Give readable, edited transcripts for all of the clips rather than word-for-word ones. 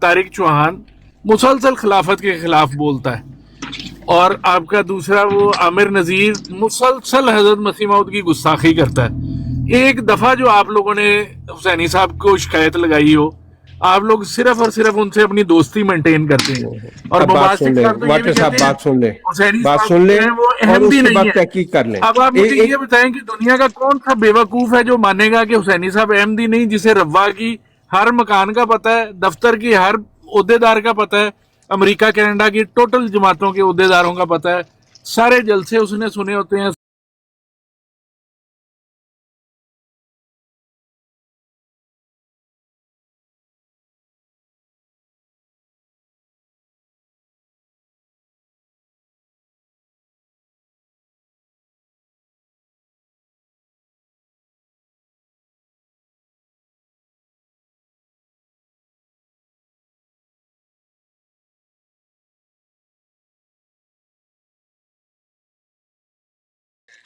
طارق چوہان مسلسل خلافت کے خلاف بولتا ہے، اور آپ کا دوسرا وہ عامر نذیر مسلسل حضرت مسیح موعود کی گستاخی کرتا ہے۔ ایک دفعہ جو آپ لوگوں نے حسینی صاحب کو شکایت لگائی ہو، آپ لوگ صرف اور صرف ان سے اپنی دوستی مینٹین کرتے ہیں، اور اب بات سن لیں واٹر صاحب، بات سن لیں، بات سن لیں وہ اور احمدی اس کے نہیں بعد ہے۔ تحقیق کر لیں۔ اب آپ مجھے یہ بتائیں کہ دنیا کا کون سا بے وقوف ہے جو مانے گا کہ حسینی صاحب احمدی نہیں، جسے روا کی ہر مکان کا پتہ ہے، دفتر کی ہر عہدے دار کا پتہ ہے، امریکہ کینیڈا کی ٹوٹل جماعتوں کے عہدے داروں کا پتہ ہے، سارے جلسے اس نے سنے ہوتے ہیں۔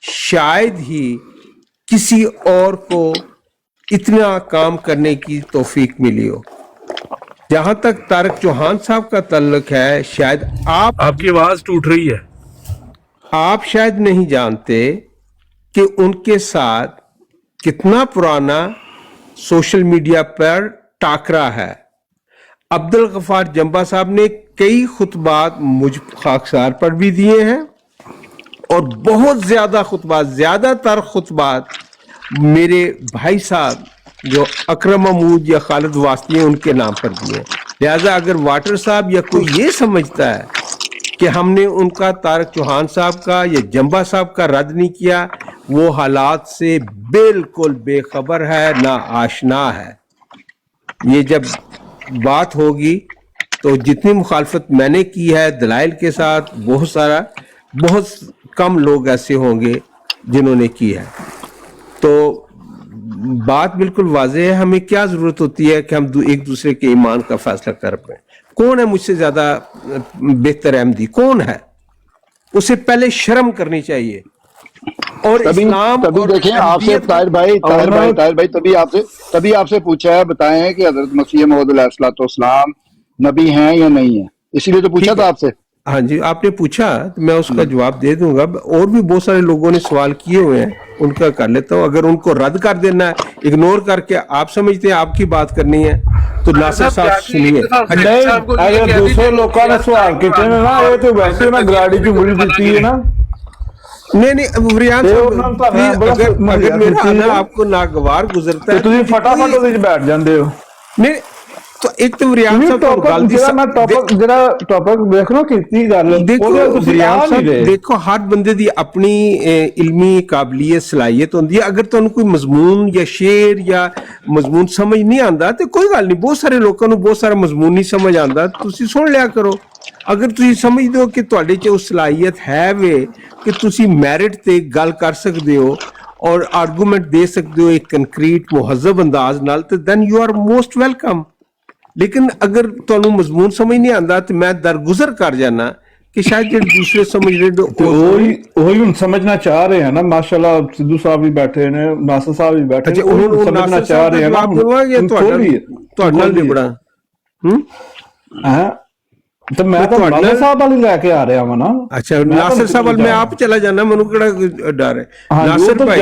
شاید ہی کسی اور کو اتنا کام کرنے کی توفیق ملی ہو۔ جہاں تک طارق چوہان صاحب کا تعلق ہے، شاید آپ کی آواز ٹوٹ رہی ہے۔ شاید نہیں جانتے کہ ان کے ساتھ کتنا پرانا سوشل میڈیا پر ٹاکرا ہے۔ عبدالغفار جمبا صاحب نے کئی خطبات مجھ خاکسار پر بھی دیے ہیں، اور بہت زیادہ خطبات، زیادہ تر خطبات میرے بھائی صاحب جو اکرم محمود یا خالد واسطی ہیں ان کے نام پر دیے ہیں۔ لہٰذا اگر واٹر صاحب یا کوئی یہ سمجھتا ہے کہ ہم نے ان کا طارق چوہان صاحب کا یا جمبا صاحب کا رد نہیں کیا، وہ حالات سے بالکل بے خبر ہے، نہ آشنا ہے۔ یہ جب بات ہوگی تو جتنی مخالفت میں نے کی ہے دلائل کے ساتھ، بہت کم لوگ ایسے ہوں گے جنہوں نے کی ہے۔ تو بات بالکل واضح ہے، ہمیں کیا ضرورت ہوتی ہے کہ ہم ایک دوسرے کے ایمان کا فیصلہ کر پائیں۔ کون ہے مجھ سے زیادہ بہتر احمدی؟ کون ہے؟ اسے پہلے شرم کرنی چاہیے۔ اور اسلام تبھی دیکھیں آپ سے طاہر بھائی تبھی آپ سے پوچھا ہے، بتائیں کہ حضرت مسیح موعود علیہ الصلوۃ والسلام نبی ہیں یا نہیں ہیں، اسی لیے تو پوچھا تھا آپ سے۔ ہاں جی، آپ نے پوچھا تو میں اس کا جواب دے دوں گا۔ اور بھی بہت سارے لوگوں نے سوال کیے ہوئے ہیں، ان کا کر لیتا ہوں۔ اگر ان کو رد کر دینا ہے، اگنور کر کے آپ سمجھتے ہیں آپ کی بات کرنی ہے تو ناصر صاحب سنیے۔ اگر دوسرے لوگوں نے سوال کیتے ہیں نا، یہ تو ویسے نا گراڑی کی بڑی دیتی ہے نا۔ نہیں ریان صاحب، اگر میرا آنا آپ کو ناگوار گزرتا ہے تو تسی فٹافٹ اس وچ بیٹھ جاندے ہو۔ نہیں تو ایک تو ریان صاحب دیکھو، ہر بندے دی اپنی علمی قابلیت صلاحیت ہوندی ہے۔ اگر تمہیں کوئی مضمون یا شعر یا مضمون سمجھ نہیں آندا تو کوئی گل نہیں، بہت سارے لوگوں بہت سارا مضمون نہیں سمجھ آندا، تسی سن لیا کرو۔ اگر تسی سمجھ دو کہ تواڈے چ اس صلاحیت ہے وے کہ تسی میرٹ تے گل کر سکدے ہو اور آرگومنٹ دے سکتے ہو ایک کنکریٹ مہذب انداز نال، تو then you are most welcome. لیکن اگر تمہیں مضمون سمجھ نہیں آتا تو میں درگزر کر جانا کہ شاید جو دوسرے سمجھ رہے وہی ہم سمجھنا چاہ رہے ہیں نا۔ ماشاءاللہ سدھو صاحب بھی بیٹھے ہیں، ناصر صاحب بھی بیٹھے ہیں، سمجھنا چاہ رہے ہیں نا۔ تو میں تو ناصر صاحب والی لے کے آ رہا ہوں نا۔ اچھا ناصر صاحب والی میں آپ چلا جانا، مینوں کیڑا ڈر ہے۔ ناصر بھائی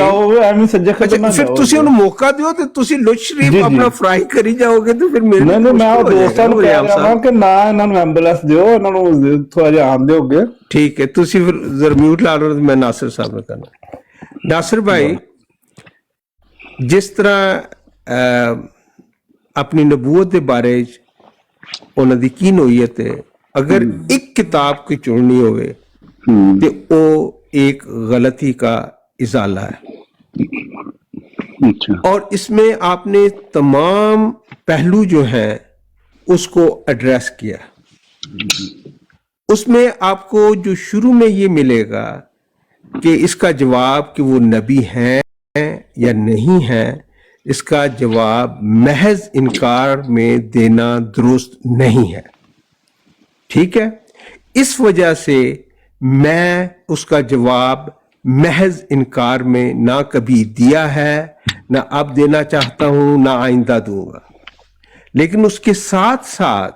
پھر تسی انہوں موقع دیو تو تسی لوچ شریف اپنا فرائی کری جاؤ گے تو پھر میرے میں دوستاں نوں کہہ رہا ہوں کہ نہ انہاں نوں ایمبولینس دیو، انہاں نوں تھوڑا جہا آن دیو گے۔ ٹھیک ہے، تسی پھر زرمیوٹ لا لو، میں ناصر صاحب نے کرنا۔ ناصر بھائی جس طرح اپنی نبوت کے بارے انہاں دی کی نوعیت ہے، اگر ایک کتاب کی چننی ہوئے تو وہ ایک غلطی کا ازالہ ہے، اور اس میں آپ نے تمام پہلو جو ہیں اس کو ایڈریس کیا۔ اس میں آپ کو جو شروع میں یہ ملے گا کہ اس کا جواب کہ وہ نبی ہیں یا نہیں ہیں، اس کا جواب محض انکار میں دینا درست نہیں ہے۔ ٹھیک ہے، اس وجہ سے میں اس کا جواب محض انکار میں نہ کبھی دیا ہے، نہ اب دینا چاہتا ہوں، نہ آئندہ دوں گا۔ لیکن اس کے ساتھ ساتھ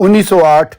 1908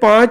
5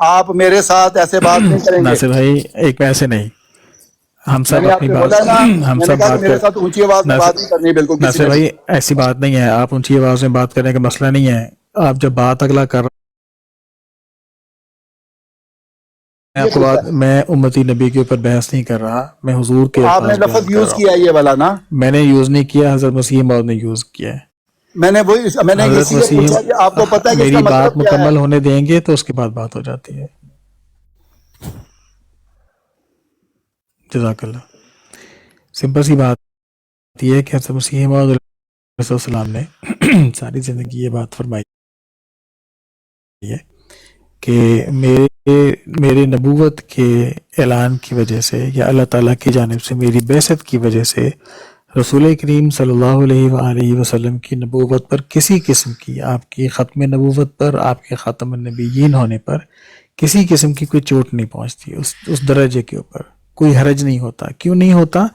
آپ میرے ساتھ ایسے بات نہیں کریں گے. ناصر بھائی ایک ایسے نہیں، ہم میں سب نے آپ اپنی سے بات بولا نا، ہم میں نے سب کہا بات کہ میرے ساتھ اونچی آواز میں بات نہیں کرنی بالکل کسی ناصر نے. بھائی ایسی بات نہیں ہے، آپ اونچی آواز میں بات کرنے کا مسئلہ نہیں ہے. آپ جب بات اگلا کر رہے ہیں، آپ کو بات، میں امتی نبی کے اوپر بحث نہیں کر رہا، میں حضور کے آپ نے الفاظ بیان لفظ کر یوز رہا ہوں. کیا ہے یہ والا نا، میں نے یوز نہیں کیا، حضرت مسیح موعود نے یوز کیا ہے. میں نے حضرت اسی لیے مسیح، پوچھا کہ آپ کو پتہ ہے کہ اس کا میری بات مطلب کیا ہے. مکمل ہونے دیں گے تو اس کے بعد بات ہو جاتی ہے. جزاک اللہ. سمپل سی بات یہ ہے کہ حضرت مسیح موعود علیہ السلام نے ساری زندگی یہ بات فرمائی ہے کہ میرے نبوت کے اعلان کی وجہ سے یا اللہ تعالیٰ کی جانب سے میری بعثت کی وجہ سے رسول کریم صلی اللہ علیہ وآلہ وسلم کی نبوت پر کسی قسم کی، آپ کی ختم نبوت پر، آپ کے خاتم النبیین ہونے پر کسی قسم کی کوئی چوٹ نہیں پہنچتی. اس درجے کے اوپر کوئی حرج نہیں ہوتا. کیوں نہیں ہوتا؟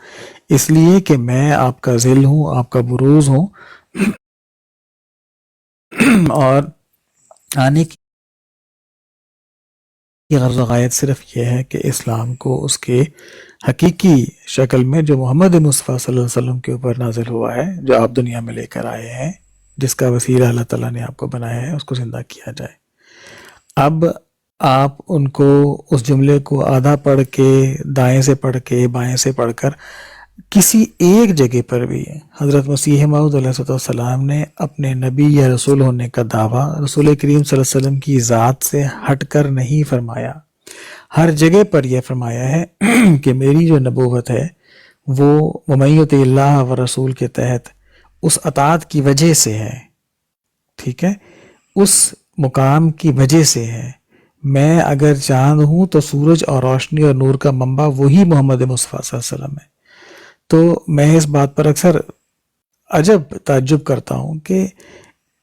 اس لیے کہ میں آپ کا ذل ہوں، آپ کا بروز ہوں، اور آنے کی غرض و غایت صرف یہ ہے کہ اسلام کو اس کے حقیقی شکل میں جو محمد مصطفیٰ صلی اللہ علیہ وسلم کے اوپر نازل ہوا ہے، جو آپ دنیا میں لے کر آئے ہیں، جس کا وسیلہ اللہ تعالیٰ نے آپ کو بنایا ہے، اس کو زندہ کیا جائے. اب آپ ان کو اس جملے کو آدھا پڑھ کے، دائیں سے پڑھ کے، بائیں سے پڑھ کر، کسی ایک جگہ پر بھی حضرت مسیح موعود علیہ السلام نے اپنے نبی یا رسول ہونے کا دعویٰ رسول کریم صلی اللہ علیہ وسلم کی ذات سے ہٹ کر نہیں فرمایا. ہر جگہ پر یہ فرمایا ہے کہ میری جو نبوت ہے وہ وَمَن یُطِعِ اللہ و رسول کے تحت اس اطاعت کی وجہ سے ہے. ٹھیک ہے، اس مقام کی وجہ سے ہے. میں اگر چاند ہوں تو سورج اور روشنی اور نور کا منبع وہی محمد مصطفیٰ صلی اللہ علیہ وسلم ہے. تو میں اس بات پر اکثر عجب تعجب کرتا ہوں کہ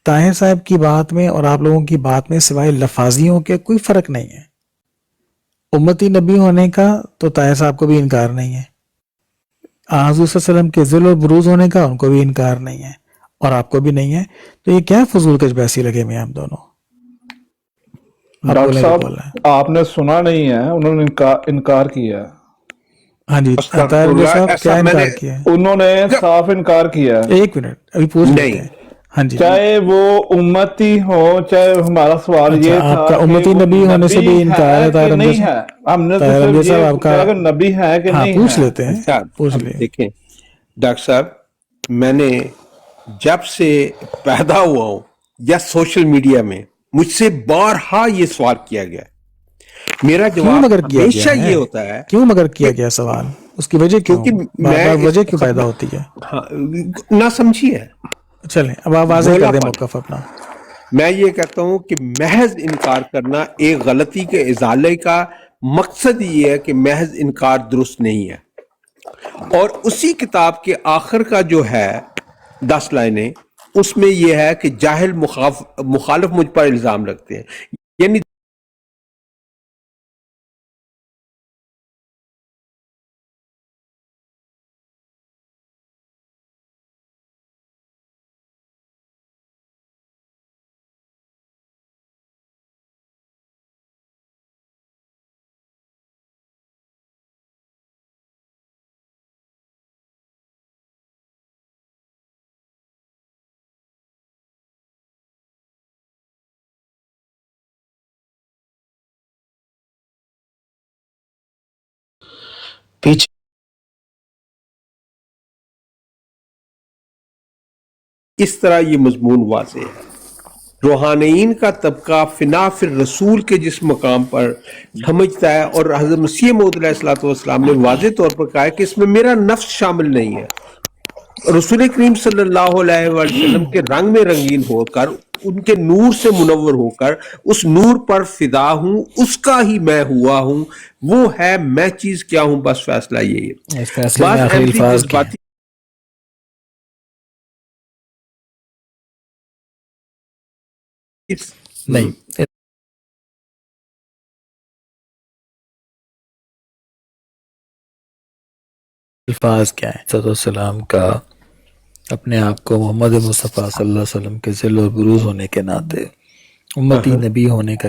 طاہر صاحب کی بات میں اور آپ لوگوں کی بات میں سوائے لفاظیوں کے کوئی فرق نہیں ہے. امتی نبی ہونے کا تو طاہر صاحب کو بھی انکار نہیں ہے، حضور صلی اللہ علیہ وسلم کے ذل و بروز ہونے کا ان کو بھی انکار نہیں ہے، اور آپ کو بھی نہیں ہے. تو یہ کیا فضول کچھ بحثی لگے میں ہم دونوں. آپ ڈاکٹر بولیں جو صاحب بولنا ہے. آپ نے سنا نہیں ہے، انہوں نے انکار کیا ہے. ہاں جی طاہر امجد صاحب کیا انکار کیا ہے؟ انہوں نے صاف انکار کیا ہے. ایک منٹ ابھی پوچھ لیتے ہیں. ہاں جی، چاہے وہ امتی ہو، چاہے ہمارا سوال اچھا یہ آپ تھا کا کہ امتی وہ نبی ہونے سے بھی نبی انکار ہے ہے طاہر کہ امجد نہیں صاحب؟ ہے. ہم نے تو طاہر صرف امجد صاحب یہ آپ کا، پوچھا کہ نبی ہے کہ ہاں نہیں پوچھ ہے. لیتے ہیں، اچھا پوچھ اب لیے. دیکھیں ڈاکٹر صاحب، میں نے جب سے پیدا ہوا ہوں یا سوشل میڈیا میں مجھ سے بارہا یہ سوال کیا گیا ہے. میرا کیوں جواب مگر کیا ہمیشہ گیا یہ ہے؟ ہوتا ہے کیوں مگر کیا کہ گیا سوال؟ اس کی وجہ کیوں؟ کیونکہ بار میں بار اس وجہ کیوں وقت پیدا ہوتی ہے؟ ہاں، نہ سمجھی ہے، چلیں اب آپ واضح بولا کر دیں پن. موقف اپنا. میں یہ کہتا ہوں کہ محض انکار کرنا ایک غلطی کے ازالے کا مقصد یہ ہے کہ محض انکار درست نہیں ہے. اور اسی کتاب کے آخر کا جو ہے 10 لائنیں، اس میں یہ ہے کہ جاہل مخالف مجھ پر الزام رکھتے ہیں. یعنی پیچھے اس طرح یہ مضمون واضح ہے. روحانیین کا طبقہ فنا فی الرسول کے جس مقام پر سمجھتا ہے، اور حضرت مسیح موعود علیہ الصلوۃ والسلام نے واضح طور پر کہا ہے کہ اس میں میرا نفس شامل نہیں ہے. رسول کریم صلی اللہ علیہ وآلہ وسلم کے رنگ میں رنگین ہو کر، ان کے نور سے منور ہو کر اس نور پر فدا ہوں، اس کا ہی میں ہوا ہوں. وہ ہے میں چیز کیا ہوں، بس فیصلہ یہی ہے. اس فیصلے میں بعض آخری احمدی الفاظ کیا ہیں؟ جذباتی نہیں، الفاظ کیا ہیں؟ صلی اللہ علیہ وسلم کا اپنے آپ کو محمد مصطفیٰ صلی اللہ علیہ وسلم کے ذل و بروز ہونے کے ناطے امتی نبی ہونے کا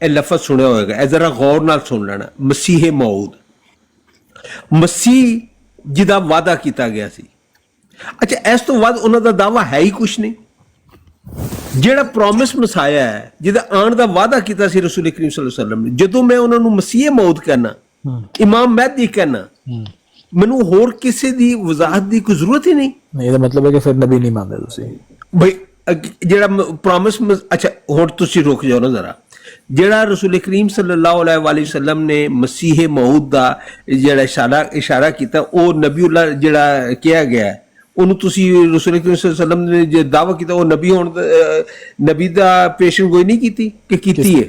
ਇਹ ਲਫ਼ਜ਼ ਸੁਣਿਆ ਹੋਵੇਗਾ, ਇਹ ਜ਼ਰਾ ਗੌਰ ਨਾਲ ਸੁਣ ਲੈਣਾ। ਮਸੀਹ ਮਊਦ, ਮਸੀਹ ਜਿਹਦਾ ਵਾਅਦਾ ਕੀਤਾ ਗਿਆ ਸੀ। ਅੱਛਾ ਇਸ ਤੋਂ ਬਾਅਦ ਉਹਨਾਂ ਦਾ ਦਾਵਾ ਹੈ ਹੀ ਕੁਛ ਨਹੀਂ। ਜਿਹੜਾ ਪ੍ਰੋਮਿਸ ਮਸਾਇਆ ਹੈ, ਜਿਹਦਾ ਆਉਣ ਦਾ ਵਾਅਦਾ ਕੀਤਾ ਸੀ ਰਸੂਲ ਕਰੀਮ ਸੱਲੱਲਾਹੁ ਅਲੈਹਿ ਵਸੱਲਮ ਨੇ, ਜਦੋਂ ਮੈਂ ਉਹਨਾਂ ਨੂੰ ਮਸੀਹ ਮਊਦ ਕਹਿਣਾ, ਇਮਾਮ ਮਹਿਦੀ ਕਹਿਣਾ, ਮੈਨੂੰ ਹੋਰ ਕਿਸੇ ਦੀ ਵਜ਼ਾਹਤ ਦੀ ਕੋਈ ਜ਼ਰੂਰਤ ਹੀ ਨਹੀਂ। ਇਹਦਾ ਮਤਲਬ ਹੈ ਕਿ ਫਿਰ ਨਬੀ ਨਹੀਂ ਮੰਨਦੇ ਤੁਸੀਂ ਬਈ। ਜਿਹੜਾ ਪ੍ਰੋਮਿਸ, ਅੱਛਾ ਹੁਣ ਤੁਸੀਂ ਰੁਕ ਜਾਓ ਨਾ ਜ਼ਰਾ। ਜਿਹੜਾ ਰਸੂਲ ਕਰੀਮ ਸੱਲੱਲਾਹੁ ਅਲੈਹਿ ਵਸੱਲਮ ਨੇ ਮਸੀਹ ਮਊਦ ਦਾ ਜਿਹੜਾ ਇਸ਼ਾਰਾ ਕੀਤਾ, ਉਹ ਨਬੀਉੱਲਾ ਜਿਹੜਾ ਕਿਹਾ ਗਿਆ, ਉਹਨੂੰ ਤੁਸੀਂ ਰਸੂਲ ਕਰੀਮ ਸੱਲੱਲਾਹੁ ਅਲੈਹਿ ਵਸੱਲਮ ਨੇ ਜੇ ਦਾਵਾ ਕੀਤਾ ਉਹ ਨਬੀ ਹੋਣ ਨਬੀ ਦਾ ਪੇਸ਼ਨ ਗੋਈ ਨਹੀਂ ਕੀਤੀ ਕਿ ਕੀਤੀ ਹੈ?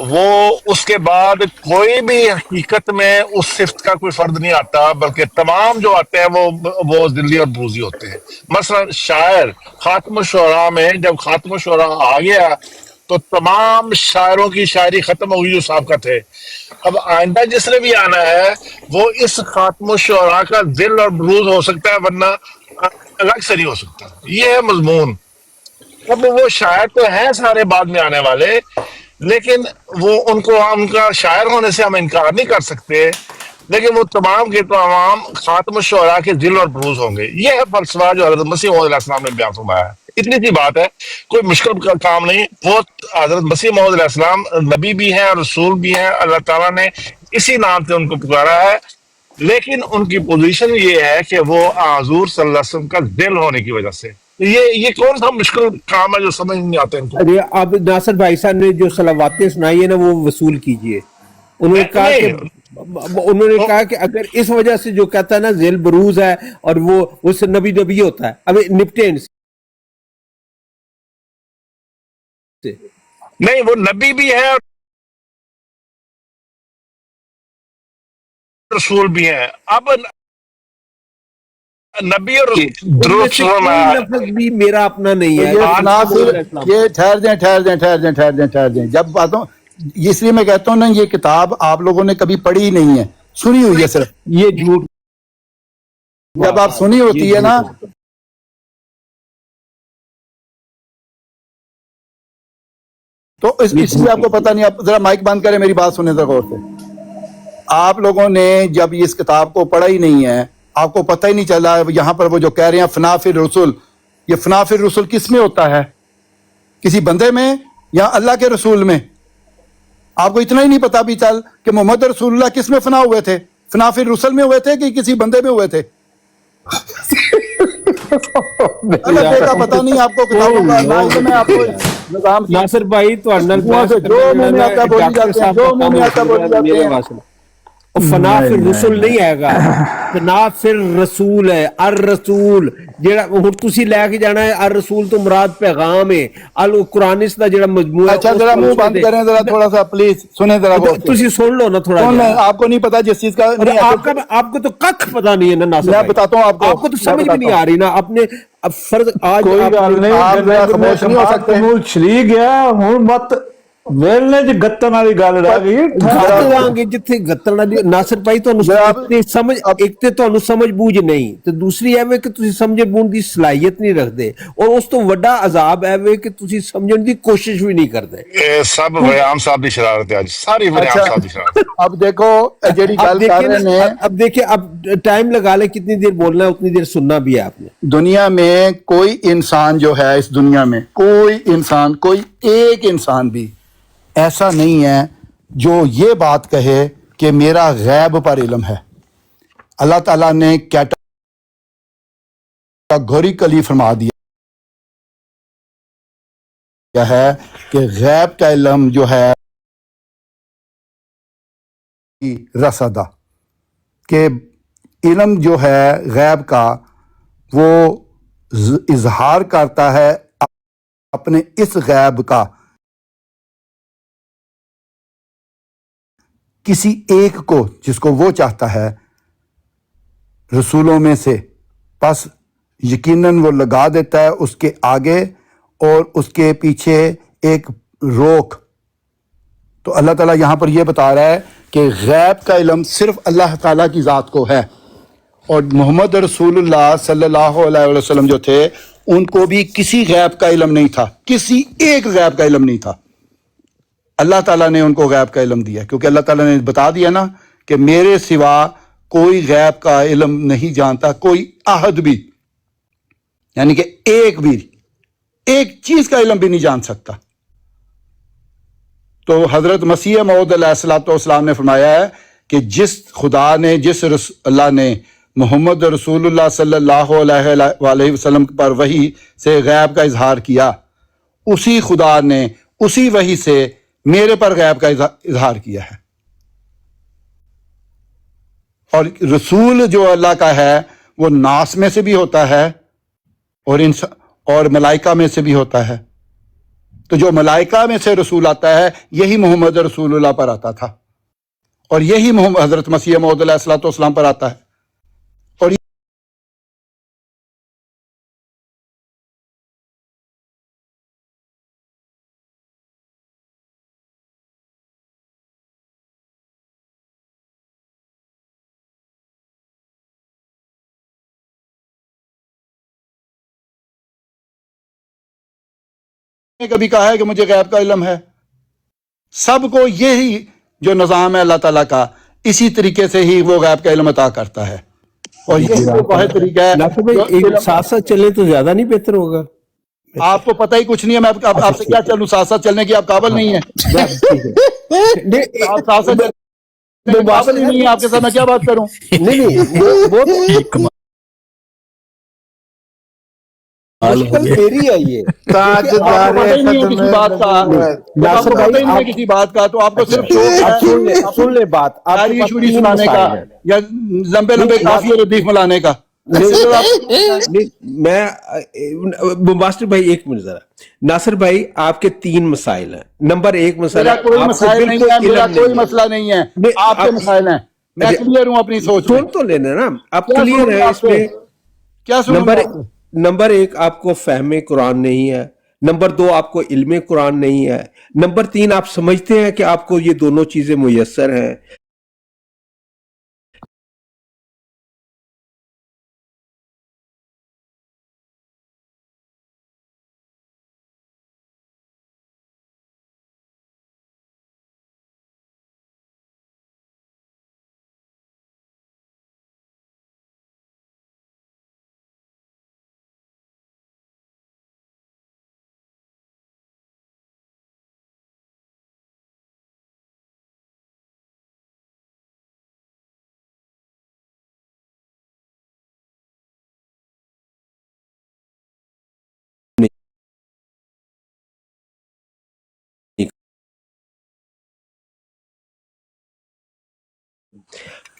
وہ اس کے بعد کوئی بھی حقیقت میں اس صفت کا کوئی فرد نہیں آتا، بلکہ تمام جو آتے ہیں وہ ذلی اور بروزی ہوتے ہیں۔ مثلا شاعر، خاتم الشعراء میں جب خاتم الشعراء آ گیا تو تمام شاعروں کی شاعری ختم ہو گئی جو سابقہ تھے۔ اب آئندہ جس نے بھی آنا ہے وہ اس خاتم الشعراء کا ذل اور بروز ہو سکتا ہے، ورنہ الگ سے نہیں ہو سکتا۔ یہ ہے مضمون۔ اب وہ شاعر تو ہیں سارے بعد میں آنے والے، لیکن وہ ان کو ان کا شاعر ہونے سے ہم انکار نہیں کر سکتے، لیکن وہ تمام کے تمام خاتم الشعراء کے ذل اور بروز ہوں گے۔ یہ ہے فلسفہ جو حضرت مسیح موعود علیہ السلام نے بیان فرمایا ہے۔ اتنی سی بات ہے، کوئی مشکل کا کام نہیں۔ وہ حضرت مسیح موعود علیہ السلام نبی بھی ہیں، رسول بھی ہیں، اللہ تعالیٰ نے اسی نام سے ان کو پکارا ہے، لیکن ان کی پوزیشن یہ ہے کہ وہ حضور صلی اللہ علیہ وسلم کا ذل ہونے کی وجہ سے۔ یہ کون سا مشکل کام ہے جو سمجھ نہیں آتا ان کو؟ ارے اب ناصر بھائی صاحب نے جو صلواتیں سنائی ہے نا وہ وصول کیجئے۔ انہوں نے کہا کہ اگر اس وجہ سے جو کہتا ہے نا ذیل بروز ہے اور وہ اس نبی ہوتا ہے، اب نپٹے ان سے۔ نہیں، وہ نبی بھی ہے اور رسول بھی ہیں۔ اب نبی اور درست لفظ بھی میرا اپنا نہیں ہے۔ یہ ٹھہر جائیں جب باتوں، اس لیے میں کہتا ہوں نا یہ کتاب آپ لوگوں نے کبھی پڑھی ہی نہیں ہے، سنی ہوئی ہے صرف۔ یہ جھوٹ، جب آپ سنی ہوتی ہے نا تو اس لیے آپ کو پتہ نہیں۔ آپ ذرا مائک بند کریں، میری بات سنیں ذرا غور سے۔ آپ لوگوں نے جب اس کتاب کو پڑھا ہی نہیں ہے، آپ کو پتہ ہی نہیں چلا۔ یہاں پر وہ جو کہہ رہے ہیں فنا فی الرسل، یہ فنا فی الرسل کس میں ہوتا ہے؟ کسی بندے میں یا اللہ کے رسول میں؟ آپ کو اتنا ہی نہیں پتا بھی چل کہ محمد رسول اللہ کس میں فنا ہوئے تھے؟ فنا فی الرسل میں ہوئے تھے کہ کسی بندے میں ہوئے تھے؟ پتہ نہیں آپ کو کتابوں کا، میں آپ کو نظام ناصر بھائی تو جو منہ میں آتا بولی جاتے ہیں، جو منہ میں آتا بولی جاتے ہیں۔ فنا فی الرسل نہیں آئے گا، فنا فی الرسول ہے۔ الرسول جڑا ہن تسی لے کے جانا ہے، الرسول تو مراد پیغام ہے، القرآن اس دا جڑا مجموعہ ہے۔ اچھا ذرا منہ بند کریں ذرا تھوڑا سا پلیز، سنیں ذرا غور سے۔ تسی سن لو نا تھوڑا جا۔ آپ کو نہیں پتا جس چیز کا آپ کو تو ککھ پتا نہیں ہے نا ناصر میں بھائی، بتاتا ہوں آپ کو تو سمجھ بھی نہیں آ رہی نا۔ اپنے اب فرض آج کوئی گل نہیں، خاموش نہیں ہو سکتے۔ چلی گیا ہوں مت ویلنے چ گتن والی گل رہ گئی۔ جتھے گتن والی ناصر بھائی سمجھ، ایک تے تانوں سمجھ بوجھ نہیں، تے دوسری ہے کہ تسی سمجھ بوجھ دی صلاحیت نہیں رکھدے، اور اس تو وڈا عذاب ہے کہ تسی سمجھن دی کوشش بھی نہیں کردے۔ یہ سب ویام صاحب دی شرارت ہے، آج ساری ویام صاحب دی شرارت۔ اب دیکھو جیڑی گل کر رہے ہیں، اب دیکھیں، اب ٹائم لگا لے، کتنی دیر بولنا ہے اتنی دیر سننا بھی ہے آپ نے۔ دنیا میں کوئی انسان جو ہے، اس دنیا میں کوئی انسان، کوئی ایک انسان بھی ایسا نہیں ہے جو یہ بات کہے کہ میرا غیب پر علم ہے۔ اللہ تعالیٰ نے کیٹاگوریکلی فرما دیا ہے کہ غیب کا علم جو ہے رسدہ، کہ علم جو ہے غیب کا وہ اظہار کرتا ہے اپنے اس غیب کا کسی ایک کو جس کو وہ چاہتا ہے رسولوں میں سے، پس یقیناً وہ لگا دیتا ہے اس کے آگے اور اس کے پیچھے ایک روک۔ تو اللہ تعالیٰ یہاں پر یہ بتا رہا ہے کہ غیب کا علم صرف اللہ تعالیٰ کی ذات کو ہے، اور محمد رسول اللہ صلی اللہ علیہ وسلم جو تھے ان کو بھی کسی غیب کا علم نہیں تھا، کسی ایک غیب کا علم نہیں تھا۔ اللہ تعالیٰ نے ان کو غیب کا علم دیا، کیونکہ اللہ تعالیٰ نے بتا دیا نا کہ میرے سوا کوئی غیب کا علم نہیں جانتا، کوئی احد بھی، یعنی کہ ایک چیز کا علم بھی نہیں جان سکتا۔ تو حضرت مسیح موعود علیہ السلام نے فرمایا ہے کہ جس خدا نے، اللہ نے محمد رسول اللہ صلی اللہ علیہ وسلم پر وحی سے غیب کا اظہار کیا، اسی خدا نے اسی وحی سے میرے پر غیب کا اظہار کیا ہے۔ اور رسول جو اللہ کا ہے وہ ناس میں سے بھی ہوتا ہے اور ملائکہ میں سے بھی ہوتا ہے۔ تو جو ملائکہ میں سے رسول آتا ہے یہی محمد رسول اللہ پر آتا تھا، اور یہی محمد حضرت مسیح موعود علیہ الصلوۃ والسلام پر آتا ہے. اور نے کبھی کہا ہے کہ مجھے غیب کا علم ہے؟ سب کو یہی جو نظام ہے اللہ تعالیٰ کا، اسی طریقے سے ہی وہ غیب کا علم عطا کرتا ہے، اور یہی وہ واحد طریقہ ہے. ناصر بھائی جو ایک علم- ساتھ ساتھ چلے تو زیادہ نہیں بہتر ہوگا؟ آپ کو پتہ ہی کچھ نہیں ہے، میں آپ سے کیا چلوں؟ ساتھ ساتھ چلنے کی آپ قابل نہیں ہیں. بس ٹھیک ہے. آپ ساتھ ساتھ چلنے کے قابل ہی نہیں ہیں، آپ کے ساتھ میں کیا بات کروں؟ نہیں وہ تو مشکل میری ہے یہ. تاجدار پتہ ہی نہیں ہے کسی بات کا. ناصر پتہ ہی بھائی نہیں ہے کسی بات کا، تو آپ کو صرف شوق ہے سن لے بات. آپ کے ساری پاس شوری تین سنانے کا، مسائل ہیں. یا لمبے لمبے کافی اور ردیف ملانے کا. نہیں، میں ماسٹر بھائی ایک منٹ ذرا. ناصر بھائی آپ کے تین مسائل ہیں. نمبر ایک مسئلہ میرا کوئی آپ کو مسائل نہیں بالکل ہے، میرا علم کوئی نہیں ہے. مسئلہ نہیں ہے، نہیں، آپ کے مسائل ہیں. میں اچھا، کلیئر ہوں اپنی سوچ میں. سن تو لینا نا آپ. کیا کلیئر سنوں ہے میں اس میں. کیا سنوں میں آپ سے؟ نمبر ایک آپ کو فہم قرآن نہیں ہے. نمبر دو آپ کو علم قرآن نہیں ہے. نمبر تین آپ سمجھتے ہیں کہ آپ کو یہ دونوں چیزیں میسر ہیں.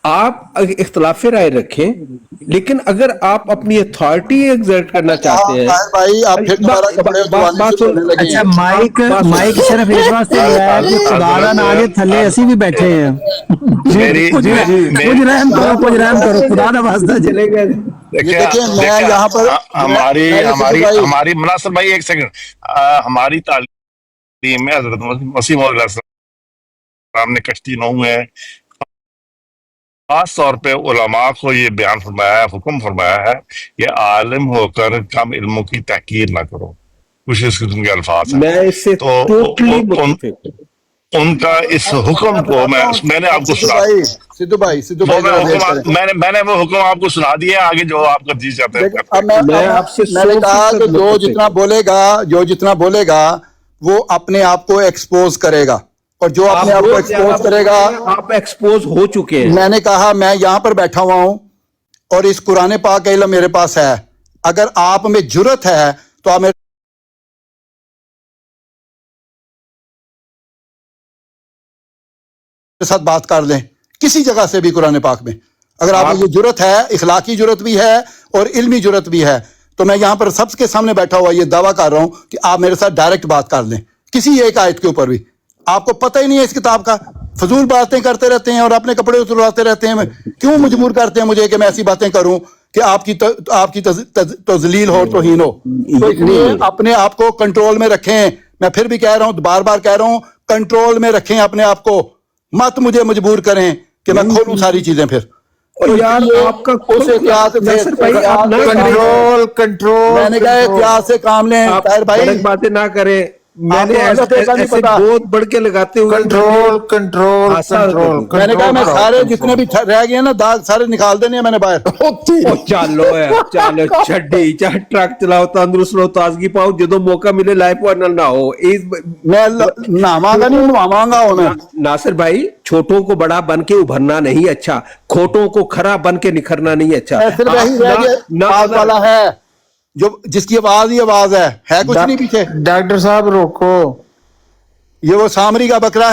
آپ اختلاف رائے رکھیں، لیکن اگر آپ اپنی اتھارٹی ایگزرٹ کرنا چاہتے ہیں. طاہر بھائی آپ پھر دوبارہ کپڑے اتروانے شروع ہونے لگے اچھا ہیں. مائک صرف اس واسطے لیا ہے کہ خدا دا نام کے تھلے اسی بھی بیٹھے ہیں. کچھ رحم کرو خدا دا واسطہ. چلے گئے. یہ دیکھیں میں یہاں پر ہماری مناصر بھائی ایک سیکنڈ، ہماری تعلیم میں حضرت مسیح موعود علیہ السلام نے کشتی نو میں خاص طور پہ علماء کو یہ بیان فرمایا ہے، حکم فرمایا ہے کہ عالم ہو کر کم علموں کی تحقیر نہ کرو. کچھ اس قسم کے الفاظ ہیں. میں اس سے تو ٹوٹلی متفق ہوں. ان کا اس حکم کو میں نے آپ کو سنا، سدھو بھائی ذرا ویٹ کریں. میں نے وہ حکم آپ کو سنا دیا. آگے جو آپ کا جی چاہتے ہیں اب میں آپ سے نے کہا 100% کہ جو متفق جتنا بولے گا وہ اپنے آپ کو ایکسپوز کرے گا، اور جو اپنے آپ کو ایکسپوز کرے گا. آپ ایکسپوز ہو چکے ہیں. میں نے کہا میں یہاں پر بیٹھا ہوا ہوں اور اس قرآن پاک کا علم میرے پاس ہے. اگر آپ میں جرت ہے تو آپ میرے ساتھ بات کر لیں کسی جگہ سے بھی قرآن پاک میں. اگر آپ میں یہ جرت ہے، اخلاقی جرت بھی ہے اور علمی جرت بھی ہے، تو میں یہاں پر سب کے سامنے بیٹھا ہوا یہ دعویٰ کر رہا ہوں کہ آپ میرے ساتھ ڈائریکٹ بات کر لیں کسی ایک آیت کے اوپر بھی. آپ کو پتہ ہی نہیں ہے اس کتاب کا، فضول باتیں کرتے رہتے ہیں اور اپنے کپڑے اترواتے رہتے ہیں. کیوں مجبور کرتے ہیں مجھے کہ میں ایسی باتیں کروں کہ آپ کی تذلیل ہو، توہین ہو؟ تو اس لیے اپنے آپ کو کنٹرول میں رکھیں. میں پھر بھی کہہ رہا ہوں، بار بار کہہ رہا ہوں، کنٹرول میں رکھیں اپنے آپ کو. مت مجھے مجبور کریں کہ میں کھولوں ساری چیزیں. پھر یار آپ کا کنٹرول میں نے کہا احتیاط سے کام لیں. طاہر بھائی بڑک باتیں نہ کریں. میں آپ نے کو اللہ تعالیٰ کا نہیں ایسے پتا. بہت بڑھ کے لگاتے ہوئے کنٹرول میں نے کہا میں سارے جتنے بھی رہ گئے نا داغ سارے نکال دینے ہیں میں نے باہر. چلو چھڈی چاہے ٹرک چلاؤ، تندرست رہو، تازگی پاؤ، جدو موقع ملے لائف پارٹنر نہ ہو. میں نہواں گا نہیں، نہواں گا ہوں میں. ناصر بھائی چھوٹوں کو بڑا بن کے ابھرنا نہیں اچھا، کھوٹوں کو کھرا بن کے نکھرنا نہیں اچھا. صرف یہی رہ گیا آواز والا ہے جو جس کی آواز ہی آواز ہے کچھ نہیں پیچھے. ڈاکٹر صاحب روکو. یہ وہ سامری کا بکرا ہے.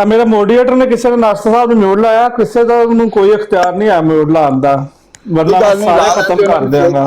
ਆ, ਮੇਰੇ ਮੋਡੀਏਟਰ ਨੇ ਕਿਸੇ ਨੇ ਨਾਸਰ ਸਾਹਿਬ ਨੂੰ ਮਿਊਟ ਲਾਇਆ, ਕਿਸੇ ਦਾ ਉਹਨੂੰ ਕੋਈ ਇਖਤਿਆਰ ਨਹੀਂ ਆ ਮਿਊਟ ਲਾਉਣ ਦਾ, ਵਰਨਾ ਮੈਂ ਸਾਰੇ ਖਤਮ ਕਰ ਦਿਆਂਗਾ,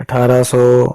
1800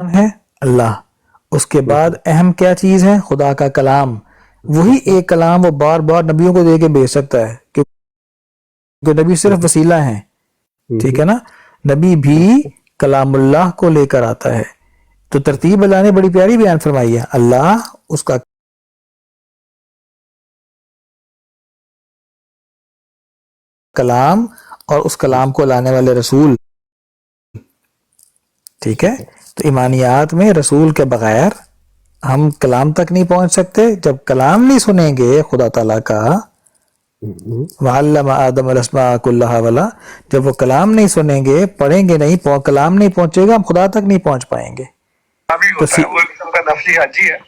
ہے اللہ، اس کے بعد اہم کیا چیز ہے؟ خدا کا کلام. وہی ایک کلام وہ بار بار نبیوں کو دے کے بھیج سکتا ہے کیونکہ نبی صرف وسیلہ ہیں. ٹھیک ہے نا؟ نبی بھی کلام اللہ کو لے کر آتا ہے. تو ترتیب اللہ نے بڑی پیاری بیان فرمائی ہے. اللہ، اس کا کلام، اور اس کلام کو لانے والے رسول. ٹھیک ہے؟ تو ایمانیات میں رسول کے بغیر ہم کلام تک نہیں پہنچ سکتے. جب کلام نہیں سنیں گے خدا تعالیٰ کا، وَعَلَّمَ آدَمَ الْأَسْمَاءَ كُلَّهَا والا، جب وہ کلام نہیں سنیں گے، پڑھیں گے نہیں، کلام نہیں پہنچے گا، ہم خدا تک نہیں پہنچ پائیں گے. وہ ایک قسم کا نفلی حاجی ہے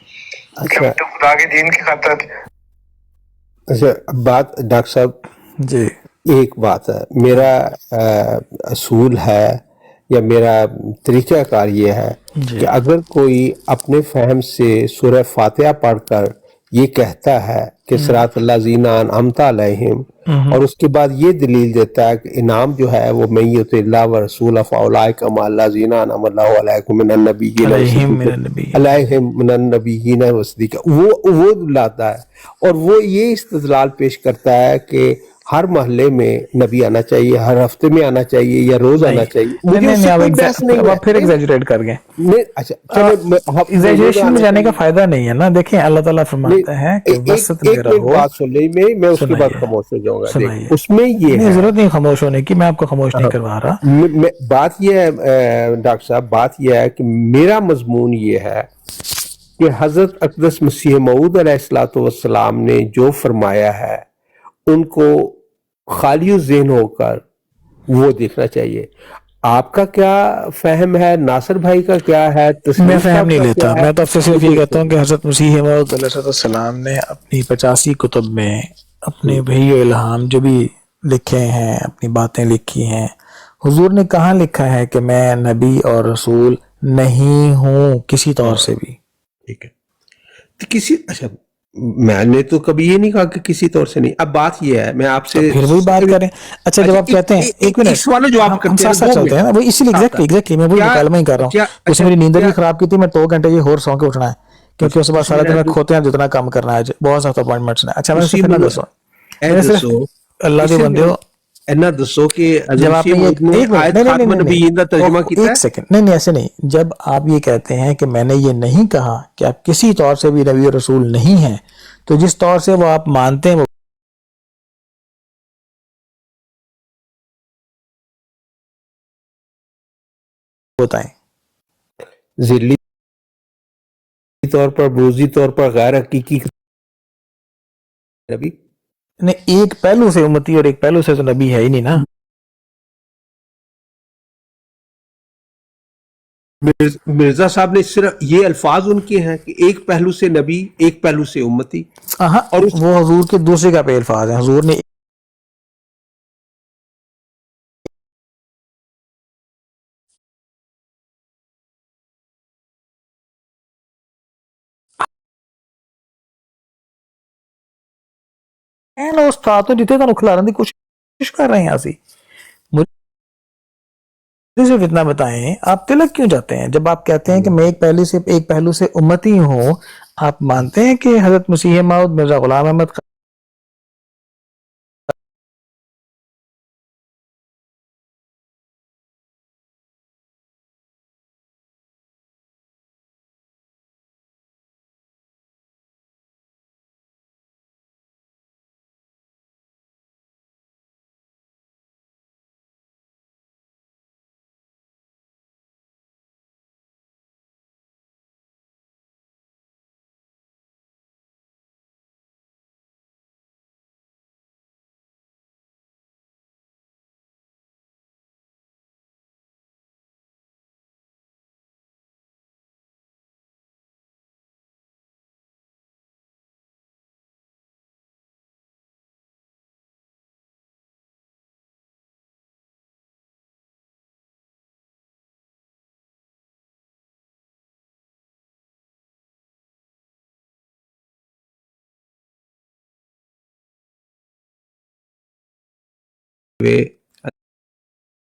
کہ اچھا خدا کے دین کی خاطر. اچھا، بات ڈاکٹر صاحب، جی ایک بات ہے، میرا اصول ہے یا میرا طریقہ کار یہ ہے جی کہ اگر کوئی اپنے فہم سے سورہ فاتحہ پڑھ کر یہ کہتا ہے کہ صراط اللہ زینا انعمت علیہم، اور اس کے بعد یہ دلیل دیتا ہے کہ انعام جو ہے وہ من یطع اللہ و رسول فاولئک مع الذین انعم اللہ علیہم من النبیین علیہم من والصدیقین النبی. علیہم من النبیین والصدیقین، وہ لاتا ہے. اور وہ یہ استدلال پیش کرتا ہے کہ ہر محلے میں نبی آنا چاہیے، ہر ہفتے میں آنا چاہیے، یا روز آنا چاہیے. مجھے اس سے کوئی بحث نہیں ہے. آپ پھر ایگزیجریٹ کر گئے. اچھا چلے، ایگزیجریشن میں جانے کا فائدہ نہیں ہے نا. دیکھیں اللہ تعالیٰ فرماتا ہے کہ وسط میں ایک منٹ رہو. بات سن لیں، میں اس کے بعد سنائیے خاموش ہو جاؤں گا. دیکھ، سنائیے. اس میں یہ نہیں، ہے، ضرورت نہیں خاموش ہونے کی، میں آپ کو خاموش نہیں کروا رہا. بات یہ ہے ڈاکٹر صاحب، بات یہ ہے کہ میرا مضمون یہ ہے کہ حضرت اقدس مسیح موعود علیہ الصلوۃ والسلام نے جو فرمایا ہے ان کو خالی ذہن ہو کر وہ دیکھنا چاہیے. آپ کا کیا فہم ہے؟ ناصر بھائی کا کیا ہے؟ میں تسلیم فہم صاحب نہیں کا لیتا. کیا ہے؟ میں تو آپ سے صرف یہ کہتا ہوں کہ حضرت مسیح موعود علیہ السلام نے اپنی 85 کتب میں اپنے وحی و الہام جو بھی لکھے ہیں، اپنی باتیں لکھی ہیں، حضور نے کہاں لکھا ہے کہ میں نبی اور رسول نہیں ہوں کسی طور سے بھی؟ ٹھیک ہے. تو کسی، اچھا، میں نے تو کبھی یہ نہیں کہا کہ کسی طور سے نہیں. اب بات یہ ہے، میں آپ تو سے پھر وہی بات کریں. اچھا، جب آپ کہتے ہیں ایک منٹ، سوال جو آپ ہم کرتے ہیں ساتھ ساتھ وہ چلتے ہیں نا، وہی اسی لیے ایگزیکٹلی میں وہی مکالمہ ہی کر رہا ہوں. اس نے میری نیندر بھی خراب کی تھی. میں 2 گھنٹے یہ اور سو کے اٹھنا ہے کیونکہ اس کے بعد سارا دن میں کھوتے ہیں جتنا کام کرنا ہے. بہت سخت اپوائنٹمنٹس ہیں. اچھا، میں سے پھر نہ دسو، میں صرف اللہ کے بندے ہو. اینا دسو کہ جب آپ نے ایک منٹ، آیت نہیں نہیں خاتم نہیں النبیین کا ترجمہ نہیں، کیتا ایک سیکنڈ، نہیں نہیں ایسے نہیں. جب آپ یہ کہتے ہیں کہ میں نے یہ نہیں کہا کہ آپ کسی طور سے بھی نبی اور رسول نہیں ہیں، تو جس طور سے وہ آپ مانتے ہیں وہ بتائیں. ذلی طور پر، بروزی طور پر، غیر حقیقی نبی. نہیں، ایک پہلو سے امتی اور ایک پہلو سے تو نبی ہے ہی نہیں نا. مرزا صاحب نے صرف یہ الفاظ ان کے ہیں کہ ایک پہلو سے نبی، ایک پہلو سے امتی. ہاں، اور اس وہ حضور کے دوسرے کا پہ الفاظ ہیں. حضور نے استاد تو جتنے تک کھلارن کی کوشش کر رہے ہیں. اسی مجھے صرف اتنا بتائیں، آپ تلک کیوں جاتے ہیں جب آپ کہتے ہیں کہ میں ایک پہلو سے امتی ہوں؟ آپ مانتے ہیں کہ حضرت مسیح موعود مرزا غلام احمد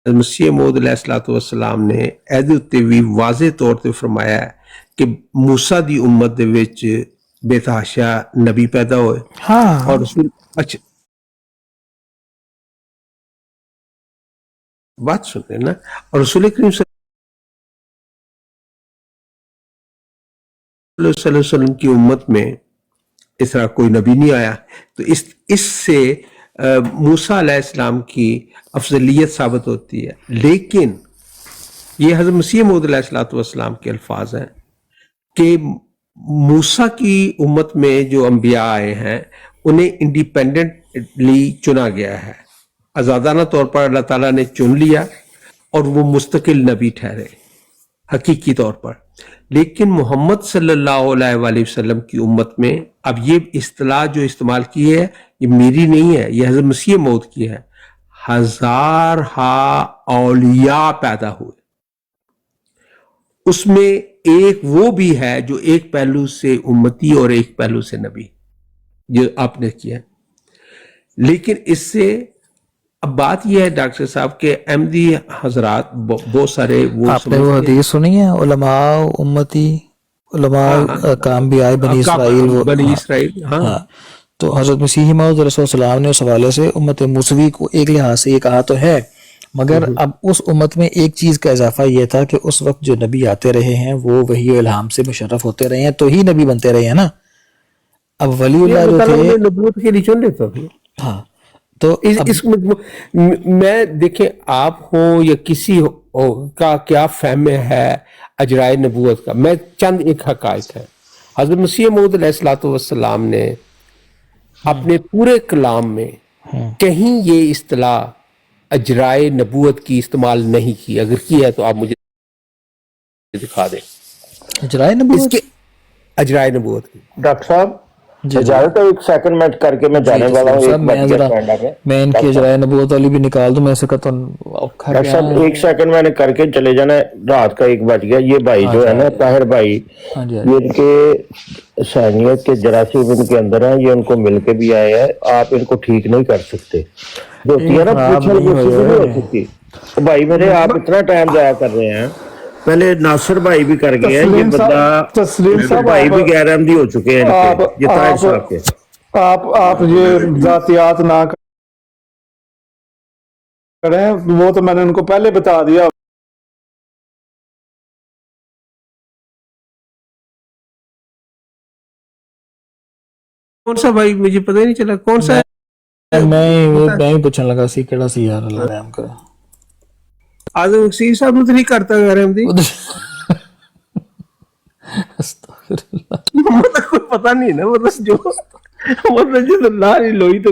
مسیح موعود علیہ الصلوۃ والسلام نے ਇਹਦੇ ਉੱਤੇ ਵੀ ਵਾਜ਼ਿਹ ਤੌਰ ਤੇ ਫਰਮਾਇਆ ਹੈ ਕਿ موسیٰ ਦੀ ਉਮਤ ਦੇ ਵਿੱਚ ਬੇਤਹਾਸ਼ਾ ਨਬੀ ਪੈਦਾ ਹੋਏ ہاں اور رسول اچھا بات سن رہے ہیں نا، اور رسول کریم صلی اللہ علیہ وسلم کی امت میں اس طرح کوئی نبی نہیں آیا، تو اس سے موسیٰ علیہ السلام کی افضلیت ثابت ہوتی ہے. لیکن یہ حضرت مسیح موعود علیہ السلام کے الفاظ ہیں کہ موسیٰ کی امت میں جو انبیاء آئے ہیں انہیں انڈیپینڈنٹلی چنا گیا ہے، آزادانہ طور پر اللہ تعالیٰ نے چن لیا اور وہ مستقل نبی ٹھہرے حقیقی طور پر. لیکن محمد صلی اللہ علیہ وآلہ وسلم کی امت میں اب یہ اصطلاح جو استعمال کی ہے یہ میری نہیں ہے، یہ حضرت مسیح موعود کی ہے. ہزارہا اولیاء پیدا ہوئے، اس میں ایک وہ بھی ہے جو ایک پہلو سے امتی اور ایک پہلو سے نبی، جو آپ نے کیا. لیکن اس سے اب بات یہ ہے ڈاکٹر صاحب کہ احمدی حضرات بہت سارے آپ نے وہ حدیث سنی ہے علماء امتی علماء کام بھی آئے بنی اسرائیل بنی اسرائیل. ہاں تو حضرت مسیح موعود رسول اللہ علیہ وسلم نے اس حوالے سے امت موسوی کو ایک لحاظ سے یہ کہا تو ہے، مگر اب اس امت میں ایک چیز کا اضافہ یہ تھا کہ اس وقت جو نبی آتے رہے ہیں وہ وحی و الہام سے مشرف ہوتے رہے ہیں تو ہی نبی بنتے رہے ہیں نا. اب ولی اللہ جو تھے نبوت کے لیے چن لیتا تھا. ہاں تو اس میں دیکھیں آپ ہوں یا کسی کا کیا فہم ہے اجرائے نبوت کا، میں چند ایک حقائق ہے. حضرت مسیح موعود علیہ الصلوۃ والسلام نے اپنے پورے کلام میں کہیں یہ اصطلاح اجرائے نبوت کی استعمال نہیں کی، اگر کی ہے تو آپ مجھے دکھا دیں. اجرائے نبوت اس کے اجرائے نبوت کی. ڈاکٹر صاحب اجازت ہے ایک سیکنڈ میں کر کے میں جانے والا ہوں. میں ان کی اجرائے نبوت والی بھی نکال دوں، میں سے کہتا ہوں ڈاکٹر صاحب ایک سیکنڈ میں نے کر کے چلے جانا ہے، رات کا 1 بج گیا. یہ بھائی جو ہے نا طاہر بھائی، یہ ان کے سہنیت کے جراثیم ان کے اندر ہیں، یہ ان کو مل کے بھی آئے ہیں، آپ ان کو ٹھیک نہیں کر سکتے. جو ہوتی ہے نا پوچھنے کی نہیں ہو سکتی. بھائی میرے آپ اتنا ٹائم ضائع کر رہے ہیں. پہلے ناصر بھائی بھی کر گئے ہیں، یہ بندہ تسلیم صاحب بھائی بھی غیر احمدی ہو چکے ہیں ان کے، یہ طاہر صاحب کے. آپ یہ ذاتیات نہ کریں، وہ تو میں نے ان کو پہلے بتا دیا. کون سا بھائی مجھے پتہ نہیں چلا کون سا ہے. میں ہی پوچھنے لگا سی کیڑا سی یار، اللہ رحم کرے. آدم مسیح صاحب تو نہیں کرتا غیر احمدی، مطلب کوئی پتہ نہیں نا، مطلب جو مطلب اللہ نے لوئی تو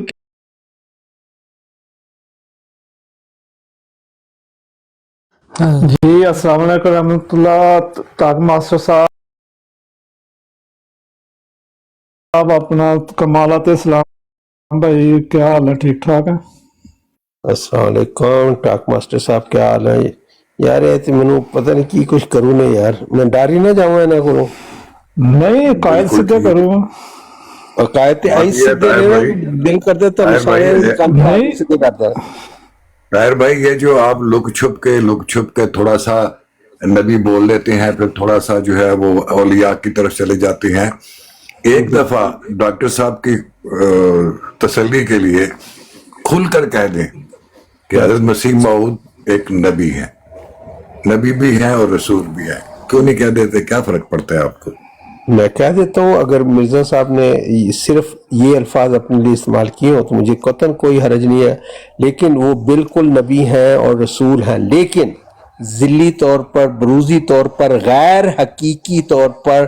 جی السلام علیکم رحمۃ اللہ. طاق ماسٹر صاحب اپنا کمالات اسلام بھائی کیا حال ہے؟ ٹھیک ٹھاک ہے؟ السلام علیکم ٹاک ماسٹر صاحب کیا حال ہے یار؟ یہ تو مینوں پتہ نہیں کی کچھ کروں نے یار، میں ڈر ہی نہ جاواں انہاں کولوں. نہیں قائد سیدھے کروں، عقائد آئی سیدھے دل کرتے تو سارے کام سیدھے کرتا ہے. طاہر بھائی یہ جو آپ لک چھپ کے تھوڑا سا نبی بول لیتے ہیں، پھر تھوڑا سا جو ہے وہ اولیاء کی طرف چلے جاتے ہیں، ایک دفعہ ڈاکٹر صاحب کی تسلی کے لیے کھل کر کہہ دیں کہ حضرت مسیح موعود ایک نبی ہے، نبی بھی ہیں اور رسول بھی ہیں. کیوں نہیں کہہ دیتے؟ کیا فرق پڑتا ہے آپ کو؟ میں کہہ دیتا ہوں اگر مرزا صاحب نے صرف یہ الفاظ اپنے لیے استعمال کیے ہوں تو مجھے قطعاً کوئی حرج نہیں ہے، لیکن وہ بالکل نبی ہیں اور رسول ہیں، لیکن ذلی طور پر، بروزی طور پر، غیر حقیقی طور پر،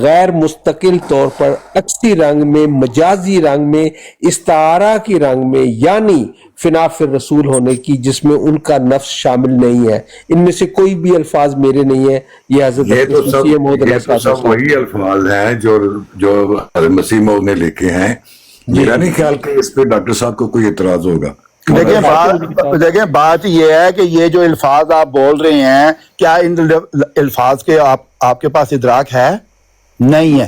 غیر مستقل طور پر، عکسی رنگ میں، مجازی رنگ میں، استعارہ کی رنگ میں، یعنی فنا فی الرسول ہونے کی، جس میں ان کا نفس شامل نہیں ہے. ان میں سے کوئی بھی الفاظ میرے نہیں ہیں، یہ حضرت مسیح موعود علیہ السلام. یہ تو سب وہی الفاظ ہیں جو حضرت مسیح موعود نے لکھے ہیں. میرا نہیں خیال کہ اس پہ ڈاکٹر صاحب کو کوئی اعتراض ہوگا. دیکھیں بات یہ ہے کہ یہ جو الفاظ آپ بول رہے ہیں، کیا ان الفاظ کے آپ کے پاس ادراک ہے؟ نہیں ہے.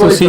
ਤੁਸੀਂ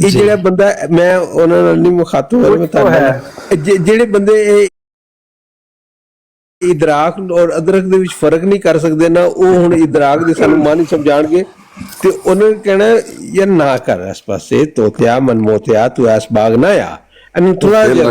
ਇਹ ਜਿਹੜਾ ਬੰਦਾ, ਮੈਂ ਉਹਨਾਂ ਨਾਲ ਨਹੀਂ ਮੁਖਾਤਬ ਜਿਹੜੇ ਬੰਦੇ ਇਦਰਾਕ ਔਰ ਅਦਰਕ ਦੇ ਵਿੱਚ ਫਰਕ ਨਹੀਂ ਕਰ ਸਕਦੇ ਨਾ, ਉਹ ਹੁਣ ਇਦਰਾਕ ਦੇ ਸਾਨੂੰ ਮਾਨੀ ਸਮਝਾਣਗੇ ਤੇ ਉਹਨਾਂ ਨੇ ਕਹਿਣਾ ਯਾਰ ਨਾ ਕਰ ਇਸ ਪਾਸੇ, ਤੋਤਿਆ ਮਨਮੋਤਿਆ ਤੂੰ ਇਸ ਬਾਗ ਨਾ ਆ। ਇਹਨੂੰ ਥੋੜਾ ਜਿਹਾ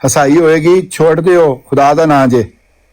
ਹਸਾਈ ਹੋਏਗੀ। ਛੋੜ ਦਿਓ, ਖੁਦਾ ਦਾ ਨਾਂ ਜੇ,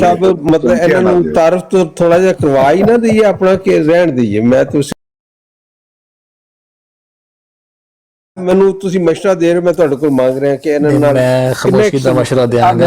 ਸਭ ਮਤਲਬ ਇਹਨਾਂ ਨੂੰ ਤਾਰਫ ਤੋਂ ਥੋੜਾ ਜਿਹਾ ਕਰਵਾ ਹੀ ਨਾ ਦਈਏ ਆਪਣਾ, ਕਿ ਰਹਿਣ ਦਈਏ। ਮੈਂ ਤੁਸੀਂ ਮੈਨੂੰ ਤੁਸੀਂ ਮਸ਼ਵਰਾ ਦੇ ਰਹੇ, ਮੈਂ ਤੁਹਾਡੇ ਕੋਲ ਮੰਗ ਰਿਹਾ ਕਿ ਇਹਨਾਂ ਨਾਲ ਮੈਂ ਖਾਮੋਸ਼ੀ ਦਾ ਮਸ਼ਵਰਾ ਦਿਆਂਗਾ।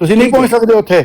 ਤੁਸੀਂ ਨਹੀਂ ਪਹੁੰਚ ਸਕਦੇ ਉੱਥੇ।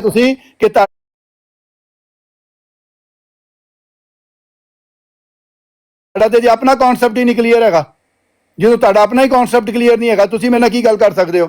ਤੁਸੀਂ ਕਿ ਤੁਹਾਡਾ ਤੇ ਜੇ ਆਪਣਾ ਕਨਸੈਪਟ ਹੀ ਨਹੀਂ ਕਲੀਅਰ ਹੈਗਾ, ਜਦੋਂ ਤੁਹਾਡਾ ਆਪਣਾ ਹੀ ਕਨਸੈਪਟ ਕਲੀਅਰ ਨਹੀਂ ਹੈਗਾ, ਤੁਸੀਂ ਮੇਰੇ ਨਾਲ ਕੀ ਗੱਲ ਕਰ ਸਕਦੇ ਹੋ?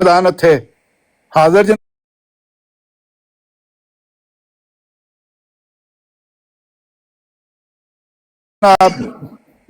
ਪ੍ਰਧਾਨ ਇੱਥੇ ਹਾਜ਼ਰ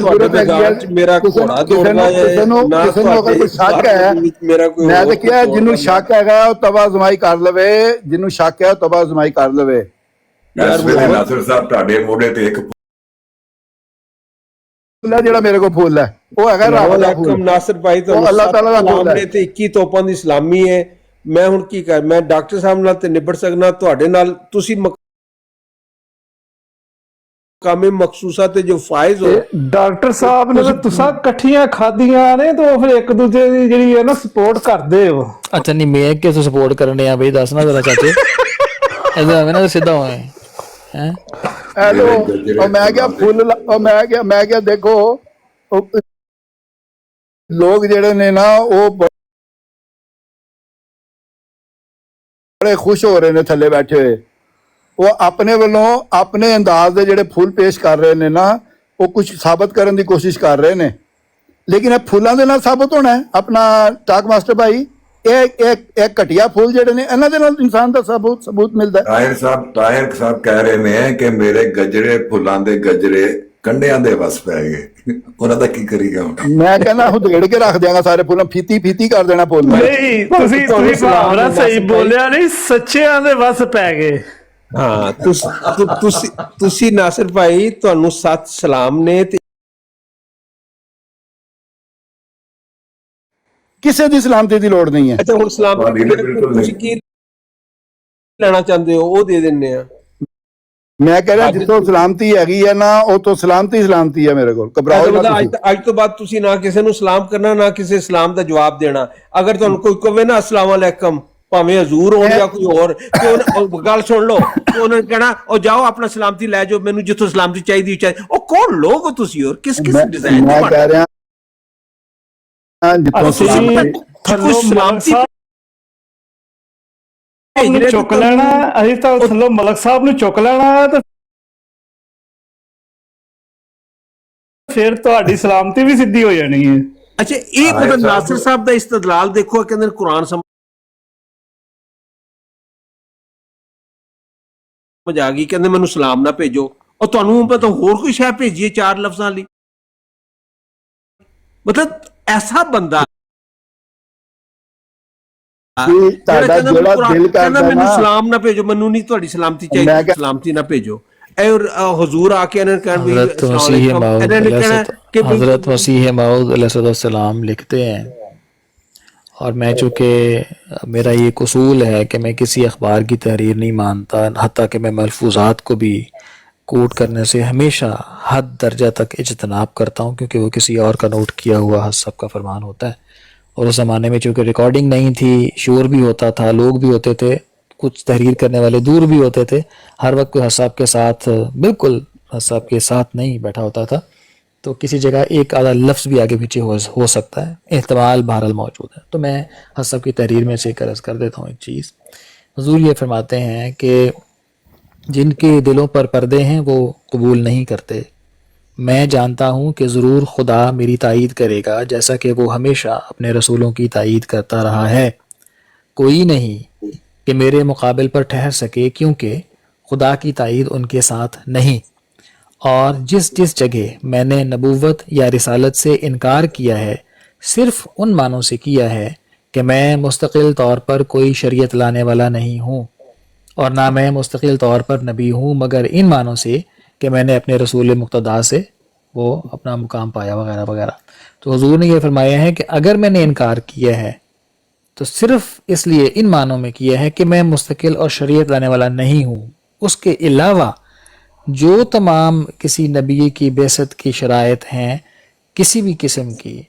ਤੁਹਾਡੇ ਬਾਜ਼ਾਰ ਚ ਮੇਰਾ ਘੋੜਾ ਦੌੜਦਾ ਹੈ, ਨਾ ਕਿਸੇ ਨੂੰ ਅਗਰ ਕੋਈ ਸ਼ੱਕ ਹੈ, ਮੇਰਾ ਕੋਈ ਮੈਂ ਤਾਂ ਕਿਹਾ ਜਿਹਨੂੰ ਸ਼ੱਕ ਹੈਗਾ ਉਹ ਤਵਾ ਅਜ਼ਮਾਈ ਕਰ ਲਵੇ, ਜਿਹਨੂੰ ਸ਼ੱਕ ਹੈ ਉਹ ਤਵਾ ਅਜ਼ਮਾਈ ਕਰ ਲਵੇ। ਇਸ ਵੇਲੇ ਨਾਸਿਰ ਸਾਹਿਬ ਤੁਹਾਡੇ ਮੋਢੇ ਤੇ ਇੱਕ ਫੁੱਲ ਹੈ ਜਿਹੜਾ ਮੇਰੇ ਕੋਲ ਫੁੱਲ ਹੈ, ਉਹ ਹੈਗਾ ਰੱਬ ਦਾ ਫੁੱਲ। ਨਾਸਿਰ ਭਾਈ ਉਹ ਅੱਲਾਹ ਤਾਲਾ ਦਾ ਫੁੱਲ ਹੈ ਤੇ 21 ਤੋਪਾਂ ਦੀ ਸਲਾਮੀ ਹੈ। ਮੈਂ ਹੁਣ ਕੀ ਕਰ, ਮੈਂ ਡਾਕਟਰ ਸਾਹਿਬ ਨਾਲ ਤੇ ਨਿਬੜ ਸਕਣਾ, ਤੁਹਾਡੇ ਨਾਲ ਤੁਸੀਂ ਕਾਮੇ ਮਖਸੂਸਾ ਤੇ ਜੋ ਫਾਇਜ਼ ਹੋ। ਡਾਕਟਰ ਸਾਹਿਬ ਨੇ ਤੁਸੀਂ ਇਕੱਠੀਆਂ ਖਾਧੀਆਂ ਨੇ ਤੇ ਉਹ ਫਿਰ ਇੱਕ ਦੂਜੇ ਦੀ ਜਿਹੜੀ ਹੈ ਨਾ ਸਪੋਰਟ ਕਰਦੇ ਹੋ। ਅੱਛਾ, ਨਹੀਂ ਮੈਂ ਕਿਸ ਸਪੋਰਟ ਕਰਨੇ ਆ ਬਈ, ਦੱਸ ਨਾ ਜ਼ਰਾ ਚਾਚੇ। ਐਦਾਂ ਐਵੇਂ ਨਾ ਸਿੱਧਾ ਹੋਏ ਹੈ। ਹੈਲੋ, ਉਹ ਮੈਂ ਕਿਹਾ ਫੁੱਲ, ਉਹ ਮੈਂ ਕਿਹਾ ਦੇਖੋ ਲੋਕ ਜਿਹੜੇ ਨੇ ਨਾ ਉਹ ਬੜੇ ਖੁਸ਼ ਹੋ ਰਹੇ ਨੇ ਥੱਲੇ ਬੈਠੇ ਹੋਏ। ਉਹ ਆਪਣੇ ਵੱਲੋਂ ਆਪਣੇ ਅੰਦਾਜ਼ ਦੇ ਜਿਹੜੇ ਫੁੱਲ ਪੇਸ਼ ਕਰ ਰਹੇ ਨੇ ਨਾ, ਉਹ ਕੁਝ ਸਾਬਤ ਕਰਨ ਦੀ ਕੋਸ਼ਿਸ਼ ਕਰ ਰਹੇ ਨੇ, ਲੇਕਿਨ ਇਹ ਫੁੱਲਾਂ ਦੇ ਨਾਲ ਸਾਬਤ ਹੋਣਾ ਹੈ। ਆਪਣਾ ਟਾਕ ਮਾਸਟਰ ਭਾਈ, ਇਹ ਘਟੀਆ ਫੁੱਲ ਜਿਹੜੇ ਨੇ ਇਹਨਾਂ ਦੇ ਨਾਲ ਇਨਸਾਨ ਦਾ ਸਬੂਤ ਮਿਲਦਾ ਹੈ। ਤਾਹਿਰ ਸਾਹਿਬ ਕਹਿ ਰਹੇ ਨੇ ਕਿ ਮੇਰੇ ਗਜਰੇ ਫੁੱਲਾਂ ਦੇ ਗਜਰੇ ਕੰਡਿਆਂ ਦੇ ਵਸ ਪੈ ਗਏ, ਉਹਨਾਂ ਦਾ ਕੀ ਕਰੀਗਾ ਹੁਣ? ਮੈਂ ਕਹਿੰਦਾ ਉਧੇੜ ਕੇ ਰੱਖ ਦਿਆਂਗਾ ਸਾਰੇ ਫੁੱਲਾਂ, ਫੀਤੀ ਕਰ ਦੇਣਾ ਫੁੱਲ। ਨਹੀਂ, ਤੁਸੀਂ ਭਾਵਨਾ ਸਹੀ ਬੋਲਿਆ ਨਹੀਂ, ਸੱਚਿਆਂ ਦੇ ਵਸ ਪੈ ਗਏ। ਹਾਂ, ਤੁਸੀਂ ਨਾਸਿਰ ਭਾਈ, ਤੁਹਾਨੂੰ ਸਤ ਸਲਾਮ ਨੇ ਤੇ ਕਿਸੇ ਦੀ ਸਲਾਮਤੀ ਦੀ ਲੋੜ ਨਹੀਂ ਹੈ। ਅੱਛਾ, ਹੁਣ ਸਲਾਮਤੀ ਤੁਸੀਂ ਕੀ ਲੈਣਾ ਚਾਹੁੰਦੇ ਹੋ ਉਹ ਦੇ ਦਿੰਨੇ ਆ। ਮੈਂ ਕਹਿ ਰਿਹਾ ਜਿੱਥੋਂ ਸਲਾਮਤੀ ਹੈਗੀ ਹੈ ਨਾ, ਉਤੋਂ ਸਲਾਮਤੀ ਹੈ ਮੇਰੇ ਕੋਲ। ਘਬਰਾਓ ਨਾ। ਅੱਜ ਤੋਂ ਬਾਅਦ ਤੁਸੀਂ ਨਾ ਕਿਸੇ ਨੂੰ ਸਲਾਮ ਕਰਨਾ, ਨਾ ਕਿਸੇ ਸਲਾਮ ਦਾ ਜਵਾਬ ਦੇਣਾ। ਅਗਰ ਤੁਹਾਨੂੰ ਕੋਈ ਕਹੇ ਨਾ ਅਸਲਾਮ ਅਲੈਕਮ, ਭਾਵੇਂ ਹਜ਼ੂਰ ਹੋਣ ਜਾਂ ਕੋਈ ਹੋਰ, ਗੱਲ ਸੁਣ ਲਓ, ਉਹਨਾਂ ਨੇ ਕਹਿਣਾ ਉਹ ਜਾਓ ਆਪਣਾ ਸਲਾਮਤੀ ਲੈ ਜਾਓ, ਮੈਨੂੰ ਜਿੱਥੋਂ ਸਲਾਮਤੀ ਚਾਹੀਦੀ। ਉਹ ਕੌਣ ਲੋਕ ਹੋ ਤੁਸੀਂ? ਹੋਰ ਕਿਸ ਡਿਜ਼ਾਈਨ ਮੈਂ ਕਹਿ ਰਿਹਾ ਚੁੱਕ ਲੈਣਾ, ਅਸੀਂ ਤਾਂ ਥੱਲੋਂ ਮਲਕ ਸਾਹਿਬ ਨੂੰ ਚੁੱਕ ਲੈਣਾ ਤੇ ਫਿਰ ਤੁਹਾਡੀ ਸਲਾਮਤੀ ਵੀ ਸਿੱਧੀ ਹੋ ਜਾਣੀ ਹੈ। ਅੱਛਾ, ਇਹ ਮਤਲਬ ਨਾਸਿਰ ਸਾਹਿਬ ਦਾ ਇਸਤਦਲਾਲ ਦੇਖੋ, ਕਹਿੰਦੇ ਕੁਰਾਨ ਸਮਝ ਆ ਗਈ, ਕਹਿੰਦੇ ਮੈਨੂੰ ਸਲਾਮ ਨਾ ਭੇਜੋ, ਉਹ ਤੁਹਾਨੂੰ ਪਤਾ ਹੋਰ ਕੋਈ ਸ਼ੈ ਭੇਜੀਏ 4 ਲਫ਼ਜ਼ਾਂ ਲਈ। ਮਤਲਬ ਐਸਾ ਬੰਦਾ ਕਹਿੰਦਾ ਮੈਨੂੰ ਸਲਾਮ ਨਾ ਭੇਜੋ, ਮੈਨੂੰ ਨਹੀਂ ਤੁਹਾਡੀ ਸਲਾਮਤੀ ਚਾਹੀਦੀ, ਸਲਾਮਤੀ ਨਾ ਭੇਜੋ। اور حضور آ کے انہوں نے کہا بھی حضرت السلام مسیح علیکم، موعود انہوں نے کہنا کہ بھی حضرت مسیح موعود علیہ السلام لکھتے ہیں، اور میں چونکہ میرا یہ ایک اصول ہے کہ میں کسی اخبار کی تحریر نہیں مانتا، حتیٰ کہ میں ملفوظات کو بھی کوٹ کرنے سے ہمیشہ حد درجہ تک اجتناب کرتا ہوں، کیونکہ وہ کسی اور کا نوٹ کیا ہوا حسب کا فرمان ہوتا ہے، اور اس زمانے میں چونکہ ریکارڈنگ نہیں تھی، شور بھی ہوتا تھا، لوگ بھی ہوتے تھے، کچھ تحریر کرنے والے دور بھی ہوتے تھے، ہر وقت کوئی حساب کے ساتھ بالکل حساب کے ساتھ نہیں بیٹھا ہوتا تھا، تو کسی جگہ ایک آدھا لفظ بھی آگے پیچھے ہو سکتا ہے، احتمال بہرحال موجود ہے، تو میں حسب کی تحریر میں سے عرض کر دیتا ہوں ایک چیز۔ حضور یہ فرماتے ہیں کہ جن کے دلوں پر پردے ہیں وہ قبول نہیں کرتے، میں جانتا ہوں کہ ضرور خدا میری تائید کرے گا جیسا کہ وہ ہمیشہ اپنے رسولوں کی تائید کرتا رہا ہے، کوئی نہیں کہ میرے مقابل پر ٹھہر سکے، کیونکہ خدا کی تائید ان کے ساتھ نہیں، اور جس جس جگہ میں نے نبوت یا رسالت سے انکار کیا ہے صرف ان معنوں سے کیا ہے کہ میں مستقل طور پر کوئی شریعت لانے والا نہیں ہوں، اور نہ میں مستقل طور پر نبی ہوں، مگر ان معنوں سے کہ میں نے اپنے رسول مقتدیٰ سے وہ اپنا مقام پایا وغیرہ وغیرہ۔ تو حضور نے یہ فرمایا ہے کہ اگر میں نے انکار کیا ہے تو صرف اس لیے ان معنوں میں کیا ہے کہ میں مستقل اور شریعت لانے والا نہیں ہوں، اس کے علاوہ جو تمام کسی نبی کی بعثت کی شرائط ہیں کسی بھی قسم کی،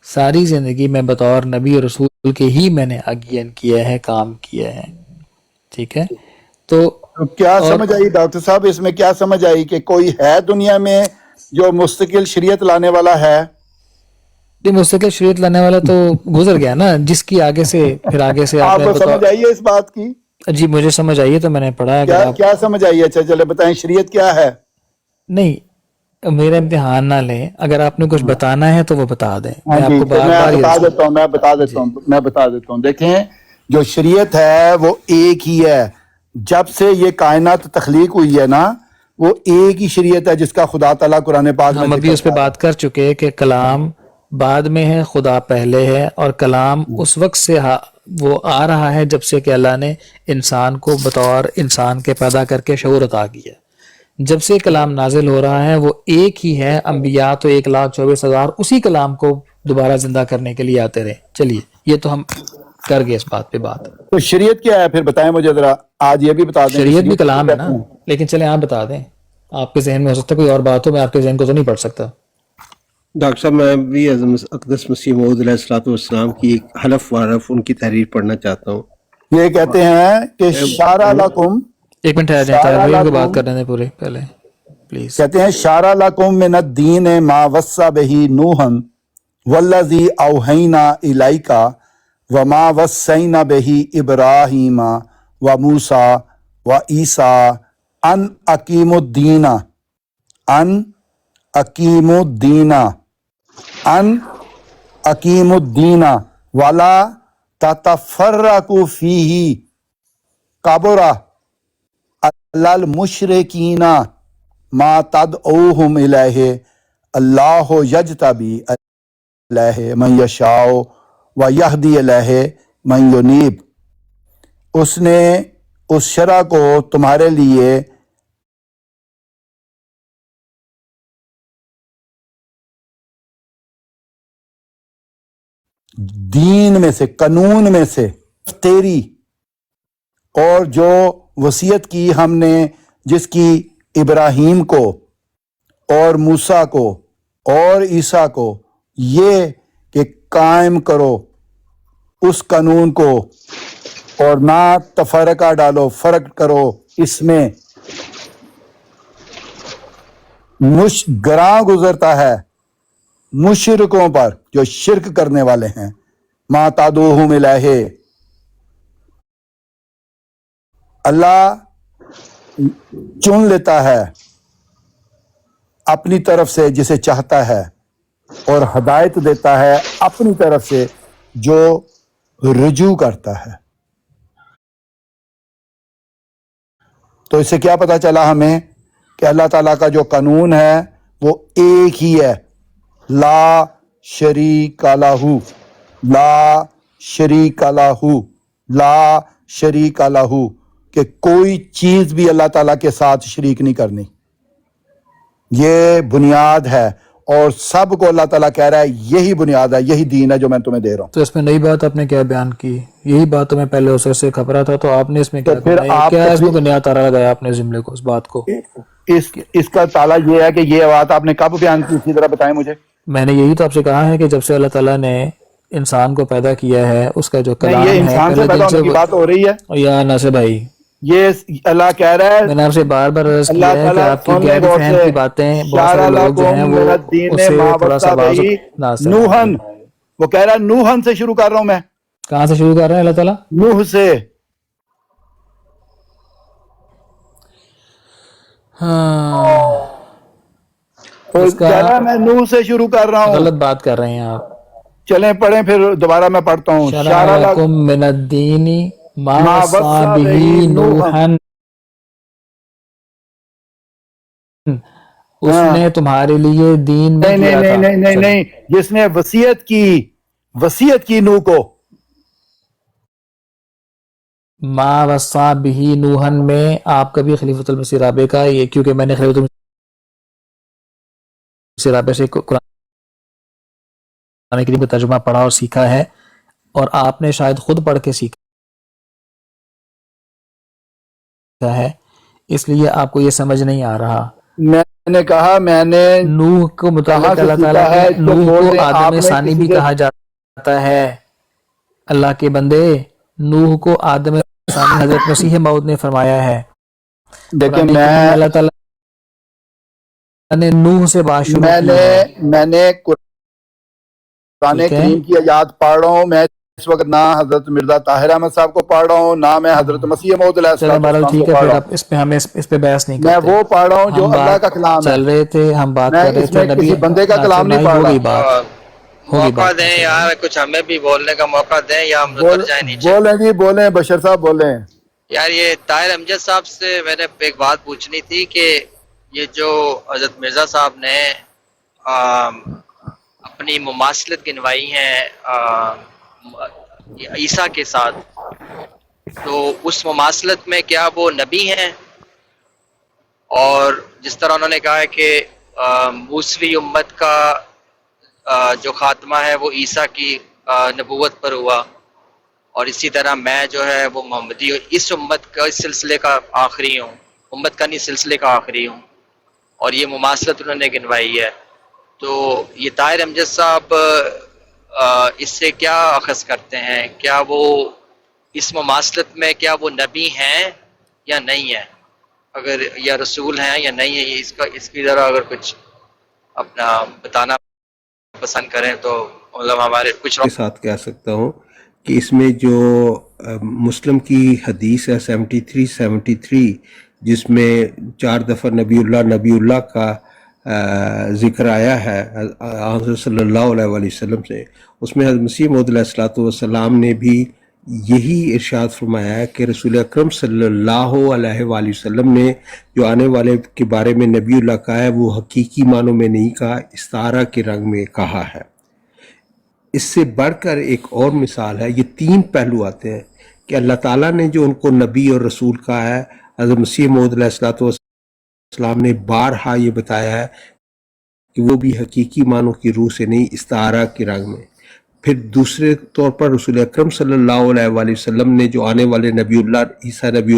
ساری زندگی میں بطور نبی اور رسول کے ہی میں نے اگین کیا ہے، کام کیا ہے، ٹھیک ہے؟ تو کیا سمجھ آئی ڈاکٹر صاحب، اس میں کیا سمجھ آئی کہ کوئی ہے دنیا میں جو مستقل شریعت لانے والا ہے؟ مستقل شریعت لانے والا تو گزر گیا نا، جس کی آگے سے پھر آگے سے آپ کو سمجھ آئی ہے اس بات کی؟ جی مجھے سمجھ آئی ہے، تو میں نے پڑھا ہے۔ کیا سمجھ آئی ہے؟ اچھا چلے بتائیں شریعت کیا ہے؟ نہیں میرا امتحان نہ لیں، اگر آپ نے کچھ بتانا ہے تو وہ بتا دیں، میں آپ کو میں بتا دیتا ہوں دیکھیں جو شریعت ہے وہ ایک ہی ہے، جب سے یہ کائنات تخلیق ہوئی ہے نا وہ ایک ہی شریعت ہے جس کا خدا تعالیٰ قرآن پاک میں ہم ابھی اس پہ بات کر چکے کہ کلام بعد میں ہے، خدا پہلے ہے، اور کلام اس وقت سے وہ آ رہا ہے جب سے کہ اللہ نے انسان کو بطور انسان کے پیدا کر کے شعور عطا کیا، جب سے کلام نازل ہو رہا ہے وہ ایک ہی ہے، انبیاء تو 1,24,000 اسی کلام کو دوبارہ زندہ کرنے کے لیے آتے رہے۔ چلیے یہ تو ہم کر گئے اس بات پہ بات۔ تو شریعت کیا ہے پھر بتائیں مجھے ذرا، آج یہ بھی بتا دیں۔ شریعت بھی کلام ہے نا، لیکن چلیں آپ بتا دیں، آپ کے ذہن میں ہو سکتا ہے کوئی اور بات ہو، میں آپ کے ذہن کو تو نہیں پڑھ سکتا۔ ڈاکٹر صاحب میں بھی اقدس مسیح موعود علیہ السلام کی ایک حلف وارف ان کی تحریر پڑھنا چاہتا ہوں۔ یہ کہتے ہیں کہ شارع لکم، ایک منٹ ٹھہر جائیں، بات کر رہے ہیں پورے پہلے پلیز۔ کہتے ہیں شارع لکم من الدین ما وصى به نوحا والذی اوحینا الیک وما وصینا به ابراہیم وموسیٰ وعیسیٰ ان اقیموا الدین ولا تتفرقوا فیہ کبر علی المشرکین ما تدعوہم الیہ اللہ یجتبی الیہ من یشاء ویہدی الیہ من ینیب۔ اس نے اس شرع کو تمہارے لیے دین میں سے، قانون میں سے تیری، اور جو وصیت کی ہم نے جس کی ابراہیم کو اور موسیٰ کو اور عیسیٰ کو، یہ کہ قائم کرو اس قانون کو اور نہ تفرقہ ڈالو، فرق کرو اس میں۔ گراں گزرتا ہے مشرکوں پر جو شرک کرنے والے ہیں، ما تدعوہم الیہ، اللہ چن لیتا ہے اپنی طرف سے جسے چاہتا ہے اور ہدایت دیتا ہے اپنی طرف سے جو رجوع کرتا ہے۔ تو اس سے کیا پتا چلا ہمیں کہ اللہ تعالیٰ کا جو قانون ہے وہ ایک ہی ہے، لا شریک لہ، لا شریک لہ، لا شریک لہ، کہ کوئی چیز بھی اللہ تعالیٰ کے ساتھ شریک نہیں کرنی۔ یہ بنیاد ہے اور سب کو اللہ تعالیٰ کہہ رہا ہے یہی بنیاد ہے، یہی دین ہے جو میں تمہیں دے رہا ہوں. تو اس میں نئی بات آپ نے کیا بیان کی؟ یہی بات تو میں پہلے اسے سے خبرہ تھا، تو آپ نے اس میں کیا کیا اس میں بنیاد تارا لگایا آپ نے جملے کو، اس بات کو؟ اس کا تالا یہ ہے کہ یہ بات آپ نے کب بیان کی، اسی طرح بتائیں مجھے. میں نے یہی تو آپ سے کہا ہے کہ جب سے اللہ تعالیٰ نے انسان کو پیدا کیا ہے، اس کا جو کلام ہے، یہ انسان سے پیدا ہونے کی بات ہو رہی ہے یا ناصر بھائی، یہ اللہ کہہ رہا ہے. میں نے آپ سے بار بار عرض کیا ہے کہ آپ کی غیر فہم کی باتیں بہت سارے لوگ جو ہیں وہ اس سے تھوڑا سا بازو نوحن، وہ کہہ رہا ہے نوحن سے شروع کر رہا ہوں میں. کہاں سے شروع کر رہے ہیں اللہ تعالیٰ؟ نوح سے. کہہ رہا ہے میں نوح سے شروع کر رہا ہوں. غلط بات کر رہے ہیں آپ. چلیں پڑھیں پھر دوبارہ میں پڑھتا ہوں. شرع لکم من الدین ما وصى به نوحا، اس نے تمہارے لیے دین میں کیا تھا. نہیں، جس نے وصیت کی نوح کو. ما وصى به نوحا میں آپ کا بھی خلیفۃ المسیح رابع کا، یہ کیونکہ میں نے خلیفۃ المسیح رابع سے قرآن کریم کا ترجمہ پڑھا اور سیکھا ہے، اور آپ نے شاید خود پڑھ کے سیکھا ہے، اس لیے آپ کو یہ سمجھ نہیں آ رہا. میں نے کہا میں نے نوح کو متعلق اللہ تعالیٰ ہے، نوح کو آدم ثانی بھی کہا جاتا ہے. اللہ کے بندے، نوح کو آدم ثانی حضرت مسیح موعود نے فرمایا ہے. لیکن اللہ تعالیٰ نے نوح سے بات شروع کی. میں نے قرآن کریم کی آیات پڑھ رہا ہوں. میں اس وقت نہ حضرت مرزا طاہر احمد صاحب کو پڑھ رہا ہوں، نہ میں حضرت مسیح موعود علیہ السلام کو پڑھ رہا ہوں. اس پہ ہمیں اس پہ بحث نہیں کرتے. میں وہ پڑھ رہا ہوں جو اللہ کا کلام ہے. چل رہے تھے ہم بات کر رہے تھے، کسی بندے کا کلام نہیں پڑھ رہا. موقع دیں یار، کچھ ہمیں بھی بولنے کا موقع دیں یا ہم اتر جائیں نیچے. بولیں جی بولیں، بشر صاحب بولیں. یار یہ طاہر امجد صاحب سے میں نے ایک بات پوچھنی تھی کہ یہ جو حضرت مرزا صاحب نے اپنی مماثلت گنوائی ہیں عیسیٰ کے ساتھ، تو اس مماثلت میں کیا وہ نبی ہیں؟ اور جس طرح انہوں نے کہا ہے کہ موسوی امت کا جو خاتمہ ہے وہ عیسیٰ کی نبوت پر ہوا، اور اسی طرح میں جو ہے وہ محمدی اس امت کا، اس سلسلے کا آخری ہوں، امت کا نہیں سلسلے کا آخری ہوں، اور یہ مماثلت انہوں نے گنوائی ہے. تو یہ طاہر امجد صاحب اس سے کیا اخذ کرتے ہیں؟ کیا وہ اس مماثلت میں کیا وہ نبی ہیں یا نہیں ہیں، اگر یا رسول ہیں یا نہیں ہے؟ اس کی ذرا اگر کچھ اپنا بتانا پسند کریں تو مطلب ہمارے کچھ کے ساتھ کہہ سکتا ہوں کہ اس میں جو مسلم کی حدیث ہے 73 جس میں 4 دفعہ نبی اللہ کا ذکر آیا ہے حضرت صلی اللہ علیہ وآلہ وسلم سے، اس میں حضرت مسیح موعود علیہ السلام نے بھی یہی ارشاد فرمایا ہے کہ رسول اکرم صلی اللہ علیہ وآلہ وسلم نے جو آنے والے کے بارے میں نبی اللہ کہا ہے وہ حقیقی معنوں میں نہیں کہا، استعارہ کے رنگ میں کہا ہے. اس سے بڑھ کر ایک اور مثال ہے. یہ 3 پہلو آتے ہیں کہ اللہ تعالیٰ نے جو ان کو نبی اور رسول کہا ہے، حضرت مسیح موعود علیہ السلام نے بارہا یہ بتایا ہے کہ وہ بھی حقیقی معنوں کی روح سے نہیں، استعارہ کے رنگ میں. پھر دوسرے طور پر رسول اکرم صلی اللہ علیہ وآلہ وسلم نے جو آنے والے نبی اللہ عیسیٰ نبی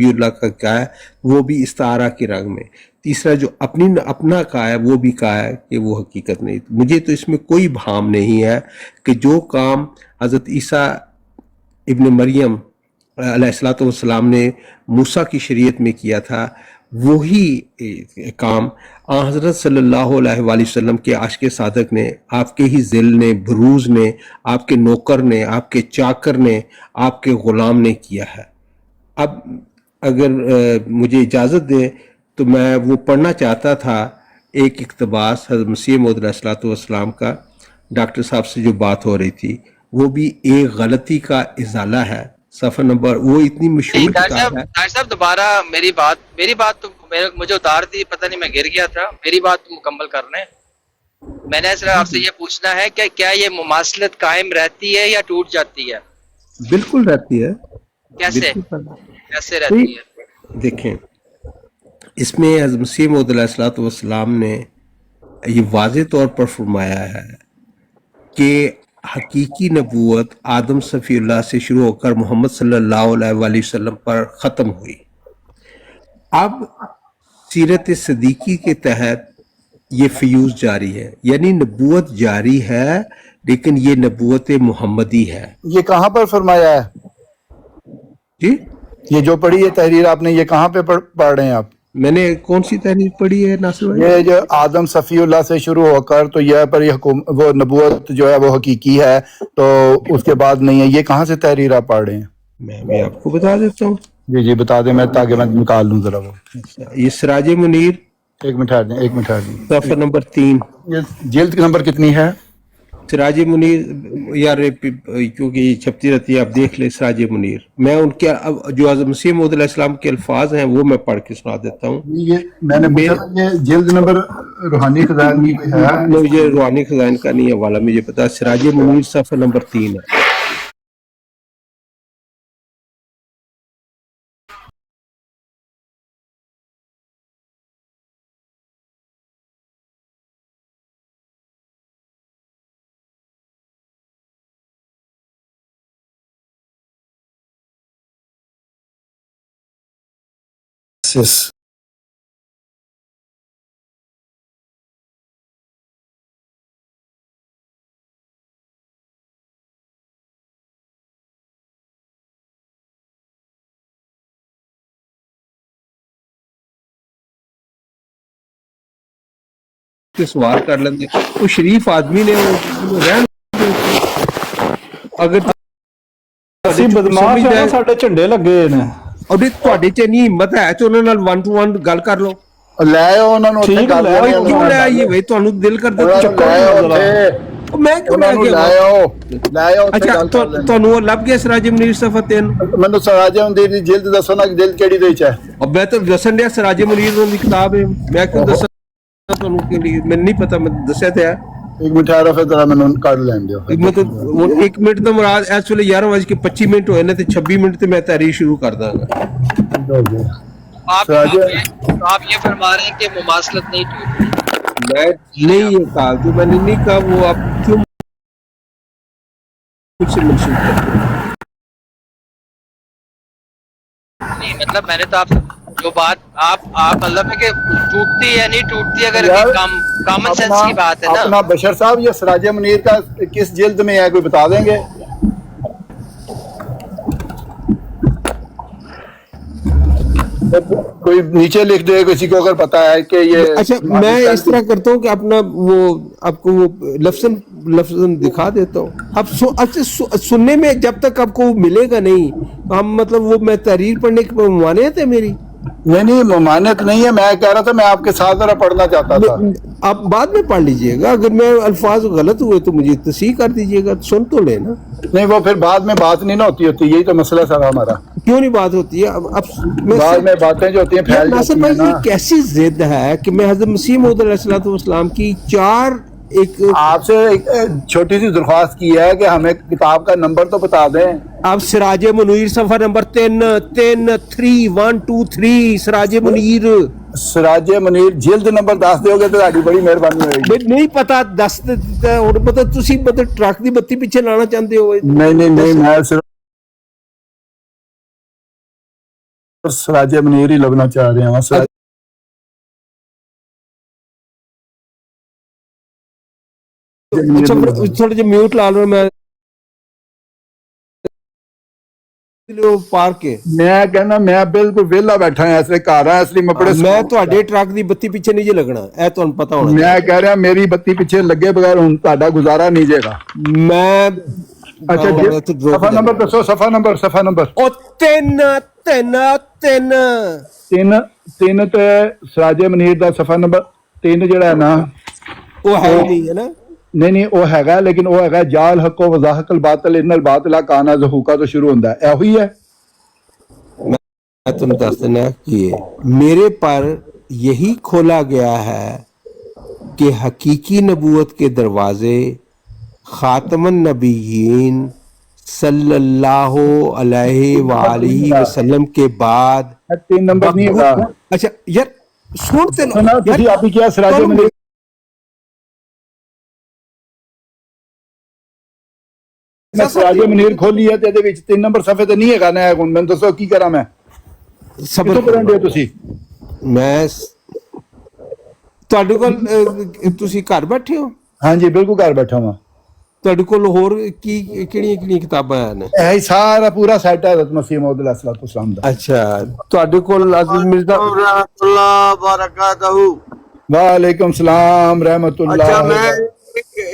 اللہ کا کہا ہے وہ بھی استعارہ کے رنگ میں. تیسرا جو اپنا کہا ہے وہ بھی کہا ہے کہ وہ حقیقت نہیں. مجھے تو اس میں کوئی بھام نہیں ہے کہ جو کام حضرت عیسیٰ ابن مریم علیہ السلام نے موسیٰ کی شریعت میں کیا تھا، وہی کام حضرت صلی اللہ علیہ وآلہ وسلم کے عاشق صادق نے، آپ کے ہی ذل نے، بروز نے، آپ کے نوکر نے، آپ کے چاکر نے، آپ کے غلام نے کیا ہے. اب اگر مجھے اجازت دیں تو میں وہ پڑھنا چاہتا تھا ایک اقتباس حضرت مسیح موعود علیہ السلام کا. ڈاکٹر صاحب سے جو بات ہو رہی تھی وہ بھی ایک غلطی کا ازالہ ہے، صفحہ نمبر، وہ اتنی مشہور کتاب ہے. ڈاکٹر صاحب دوبارہ میری بات تو مجھے اتار دی، پتہ نہیں میں گر گیا تھا. میری بات تو مکمل کرنے. میں نے صرف آپ سے یہ پوچھنا ہے کہ کیا یہ مماثلت قائم رہتی ہے یا ٹوٹ جاتی ہے؟ بالکل رہتی ہے. کیسے رہتی ہے؟ دیکھیں اس میں حضرت مسیح موعود علیہ الصلوۃ والسلام نے یہ واضح طور پر فرمایا ہے کہ حقیقی نبوت آدم صفی اللہ سے شروع ہو کر محمد صلی اللہ علیہ وآلہ وسلم پر ختم ہوئی. اب سیرت صدیقی کے تحت یہ فیوز جاری ہے، یعنی نبوت جاری ہے لیکن یہ نبوت محمدی ہے. یہ کہاں پر فرمایا ہے جی؟ یہ جو پڑھی ہے تحریر آپ نے، یہ کہاں پہ پڑھ رہے ہیں آپ؟ میں نے کون سی تحریر پڑھی ہے ناصر بھائی؟ یہ جو آدم صفی اللہ سے شروع ہو کر تو یہ پر وہ نبوت جو ہے وہ حقیقی ہے تو اس کے بعد نہیں ہے، یہ کہاں سے تحریر آپ پڑھ رہے ہیں؟ میں آپ کو بتا دیتا ہوں. جی جی بتا دیں، میں تاکہ میں نکال لوں ذرا وہ. یہ سراج منیر، ایک منٹ ٹھہر دیں. صفحہ نمبر 3. یہ جلد کی نمبر کتنی ہے؟ سراج منیر یار کیونکہ یہ چھپتی رہتی ہے، آپ دیکھ لیں سراج منیر. میں ان کے جو حضرت مسیح موعود علیہ السلام کے الفاظ ہیں وہ میں پڑھ کے سنا دیتا ہوں. یہ میں نے پوچھا یہ جلد نمبر روحانی خزائن کی ہے؟ مجھے روحانی خزائن کا نہیں حوالہ مجھے پتا. سراج منیر صفحہ نمبر 3 ہے. سوال کر لیں وہ شریف آدمی نے اگر بدماش ہے ساڈے جھنڈے لگے نے اور تواڈے چ نہیں ہمت ہے تو انہاں نال 1 to 1 گل کر لو. لے آؤ انہاں نوں ٹھیک ہے، کیوں لے آئیے بھائی؟ تانوں دل کردا میں کیوں لے آؤ؟ اچھا تانوں لب گیا سراج منیر صفحہ 3؟ مینوں سراج منیر دی جلد دسو نا، جلد کیڑی دے چ ہے؟ اب میں تو دسن دیا سراج منیر دی کتاب ہے، میں کیوں دساں تانوں کے لیے؟ میں نہیں پتہ، میں دسیا تے ہے. ایک منٹ ٹھہرو پھر ذرا مینوں کڈ لین دیو. ایک منٹ تو مراد اس ویلے 11:25 ہوئے نے تے 26 منٹ تے میں تحریر شروع کر داں گا. آپ یہ فرما رہے ہیں کہ مماثلت نہیں ٹوٹتی؟ میں نہیں یہ کہا، جو میں نے نہیں کہا وہ آپ کیوں مجھ سے منسوخ کرتے ہیں؟ نہیں مطلب میں نے تو آپ جو بات آپ مطلب ہے کہ ٹوٹتی ہے نہیں ٹوٹتی، اگر کامن سینس کی بات ہے نا. اپنا بشر صاحب یہ سراج منیر کا کس جلد میں ہے، کوئی بتا دیں گے؟ کوئی نیچے لکھ دے کسی کو اگر پتا ہے کہ یہ. اچھا میں اس طرح کرتا ہوں کہ اپنا وہ آپ کو وہ لفظ دکھا دیتا ہوں. اب سننے میں جب تک آپ کو ملے گا نہیں ہم مطلب وہ میں تحریر پڑھنے کی ممانعت ہے میری؟ نہیں ممانعت نہیں ہے، میں کہہ رہا تھا میں آپ کے ساتھ ذرا پڑھنا چاہتا تھا. آپ بعد میں پڑھ لیجئے گا، اگر میں الفاظ غلط ہوئے تو مجھے تصحیح کر دیجئے گا، سن تو لینا. نہیں وہ پھر بعد میں بات نہیں نہ ہوتی، یہی تو مسئلہ سارا ہمارا. کیوں نہیں بات ہوتی ہے؟ بعد میں باتیں جو ہوتی ہیں پھیل جاتی ہیں نا. یہ کیسی ضد ہے کہ میں حضرت مسیح موعود علیہ الصلوۃ والسلام کی ایک آپ سے ایک چھوٹی سی درخواست کی ہے کہ ہمیں کتاب کا نمبر تو بتا دیں. آپ سراج منیر صفحہ نمبر 3 سراج منیر جلد نمبر 10 دو گے تو تہاڈی بڑی مہربانی ہوئے گی. نہیں پتا 10 اور پتا تسی مطلب ٹرک دی بتی پیچھے لانا چاہتے ہو؟ نہیں میں صرف سراج منیر ہی لبنا چاہ رہے ہیں. تھوڑا جا میوٹ لا لو. میں پارک میں کہنا میں بالکل ویلا بیٹھا ہوں اس لیے گھر ہاں، اس لیے میں تواڈے ٹرک دی بتی پیچھے نہیں جے لگنا، اے تانوں پتہ ہونا. میں کہہ رہا میری بتی پیچھے لگے بغیر ہن تہاڈا گزارا نہیں جے گا. میں اچھا صفحہ نمبر دسو. صفحہ نمبر او 3 تے سراج منیر دا صفحہ نمبر 3 جڑا ہے نا وہ ہے نہیں ہے نا. نہیں وہ ہے لیکن وہ ہے جال حق و وضاحق الباطل ان الباطل کان زہوقا تو شروع ہوندا ہے. ایہی ہے. میں تم دس دینا کہ میرے پر یہی کھولا گیا ہے کہ حقیقی نبوت کے دروازے خاتم النبیین صلی اللہ علیہ وآلہ وسلم کے بعد 3 نمبر نہیں ہے. اچھا یار سنتے تسی آپ کیا سراج منیر میں سراج منیر کھولی ہے تے دے وچ 3 نمبر صفحے تے نہیں ہے گانا ہے. ہن میں دسو کی کراں میں صبر کرن دے تسی میں ਤੁਹਾਡੇ ਕੋਲ ਤੁਸੀਂ ਘਰ ਬੈਠੇ ਹੋ ہاں جی بالکل گھر بیٹھا ہوں ਤੁਹਾਡੇ ਕੋਲ ਹੋਰ ਕੀ ਕਿਹੜੀਆਂ ਕਿਤਾਬਾਂ ਹਨ ਇਹ ਸਾਰਾ ਪੂਰਾ ਸੈਟ ਹੈ حضرت مسیح موعود علیہ الصلوۃ والسلام ਦਾ ਅੱਛਾ ਤੁਹਾਡੇ ਕੋਲ ਅਜ਼ੀਜ਼ ਮਿਰਜ਼ਾ رحمۃ اللہ وبرکاتہ. وعلیکم السلام رحمۃ اللہ. اچھا میں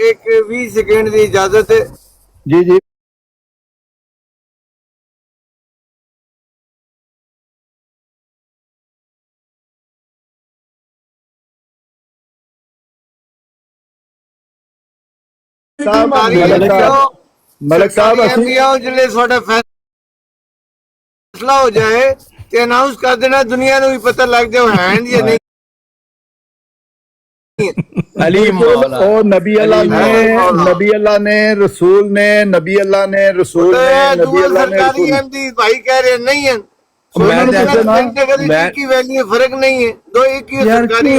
ایک 20 سیکنڈ کی اجازت ہے. جی جی ملک صاحب جلے تھوڑا فیصلہ ہو جائے تے اناؤنس کر دینا دنیا نو بھی پتہ لگ جائے ہیں یا نہیں. اور نبی اللہ نے رسول نے نبی اللہ نے رسول نے نبی اللہ نے سرکاری احمدی بھائی کہہ رہے نہیں ہیں کی ویلیو فرق نہیں ہے. دو ایک ہی سرکاری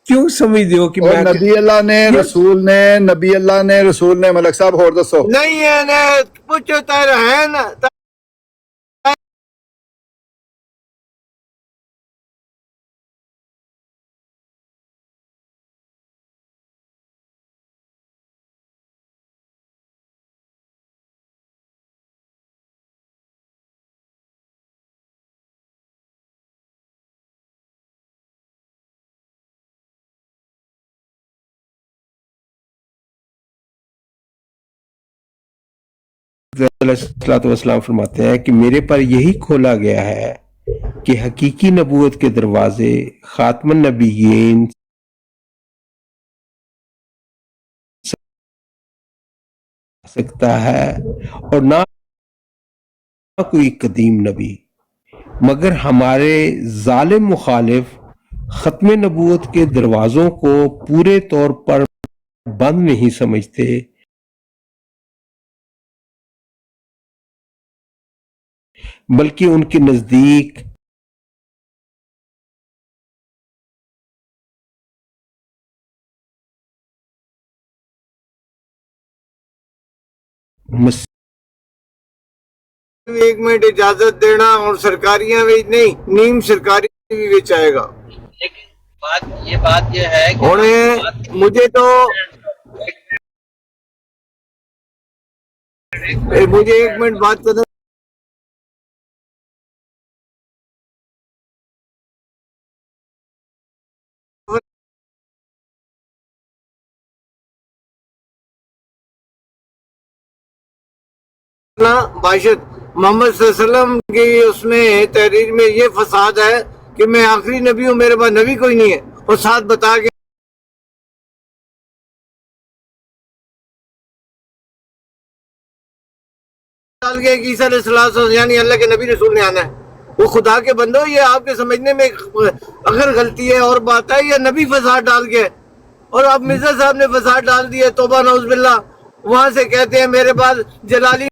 کیوں سمجھتے ہو کہ نبی اللہ نے رسول نے نبی اللہ نے رسول نے ملک صاحب اور دسو نہیں ہے نا پوچھو تیر ہے نا والسلام فرماتے ہیں کہ میرے پر یہی کھولا گیا ہے کہ حقیقی نبوت کے دروازے خاتم النبیین سکتا ہے اور نہ کوئی قدیم نبی مگر ہمارے ظالم مخالف ختم نبوت کے دروازوں کو پورے طور پر بند نہیں سمجھتے بلکہ ان کے نزدیک ایک منٹ اجازت دینا اور سرکاریاں بھی نہیں نیم سرکاری بھی وچ آئے گا. لیکن بات یہ ہے کہ مجھے تو مجھے ایک منٹ بات کرنا باشد محمد صلی اللہ علیہ وسلم کی اس میں تحریر میں یہ فساد ہے کہ میں آخری نبی ہوں میرے پاس نبی کوئی نہیں ہے اور ساتھ بتا کے عیسیٰ علیہ السلام یعنی اللہ کے نبی رسول نے آنا ہے. وہ خدا کے بندو یہ آپ کے سمجھنے میں اگر غلطی ہے اور بات ہے یا نبی فساد ڈال کے اور اب مرزا صاحب نے فساد ڈال دیا توبہ نعوذ باللہ. وہاں سے کہتے ہیں میرے پاس جلالی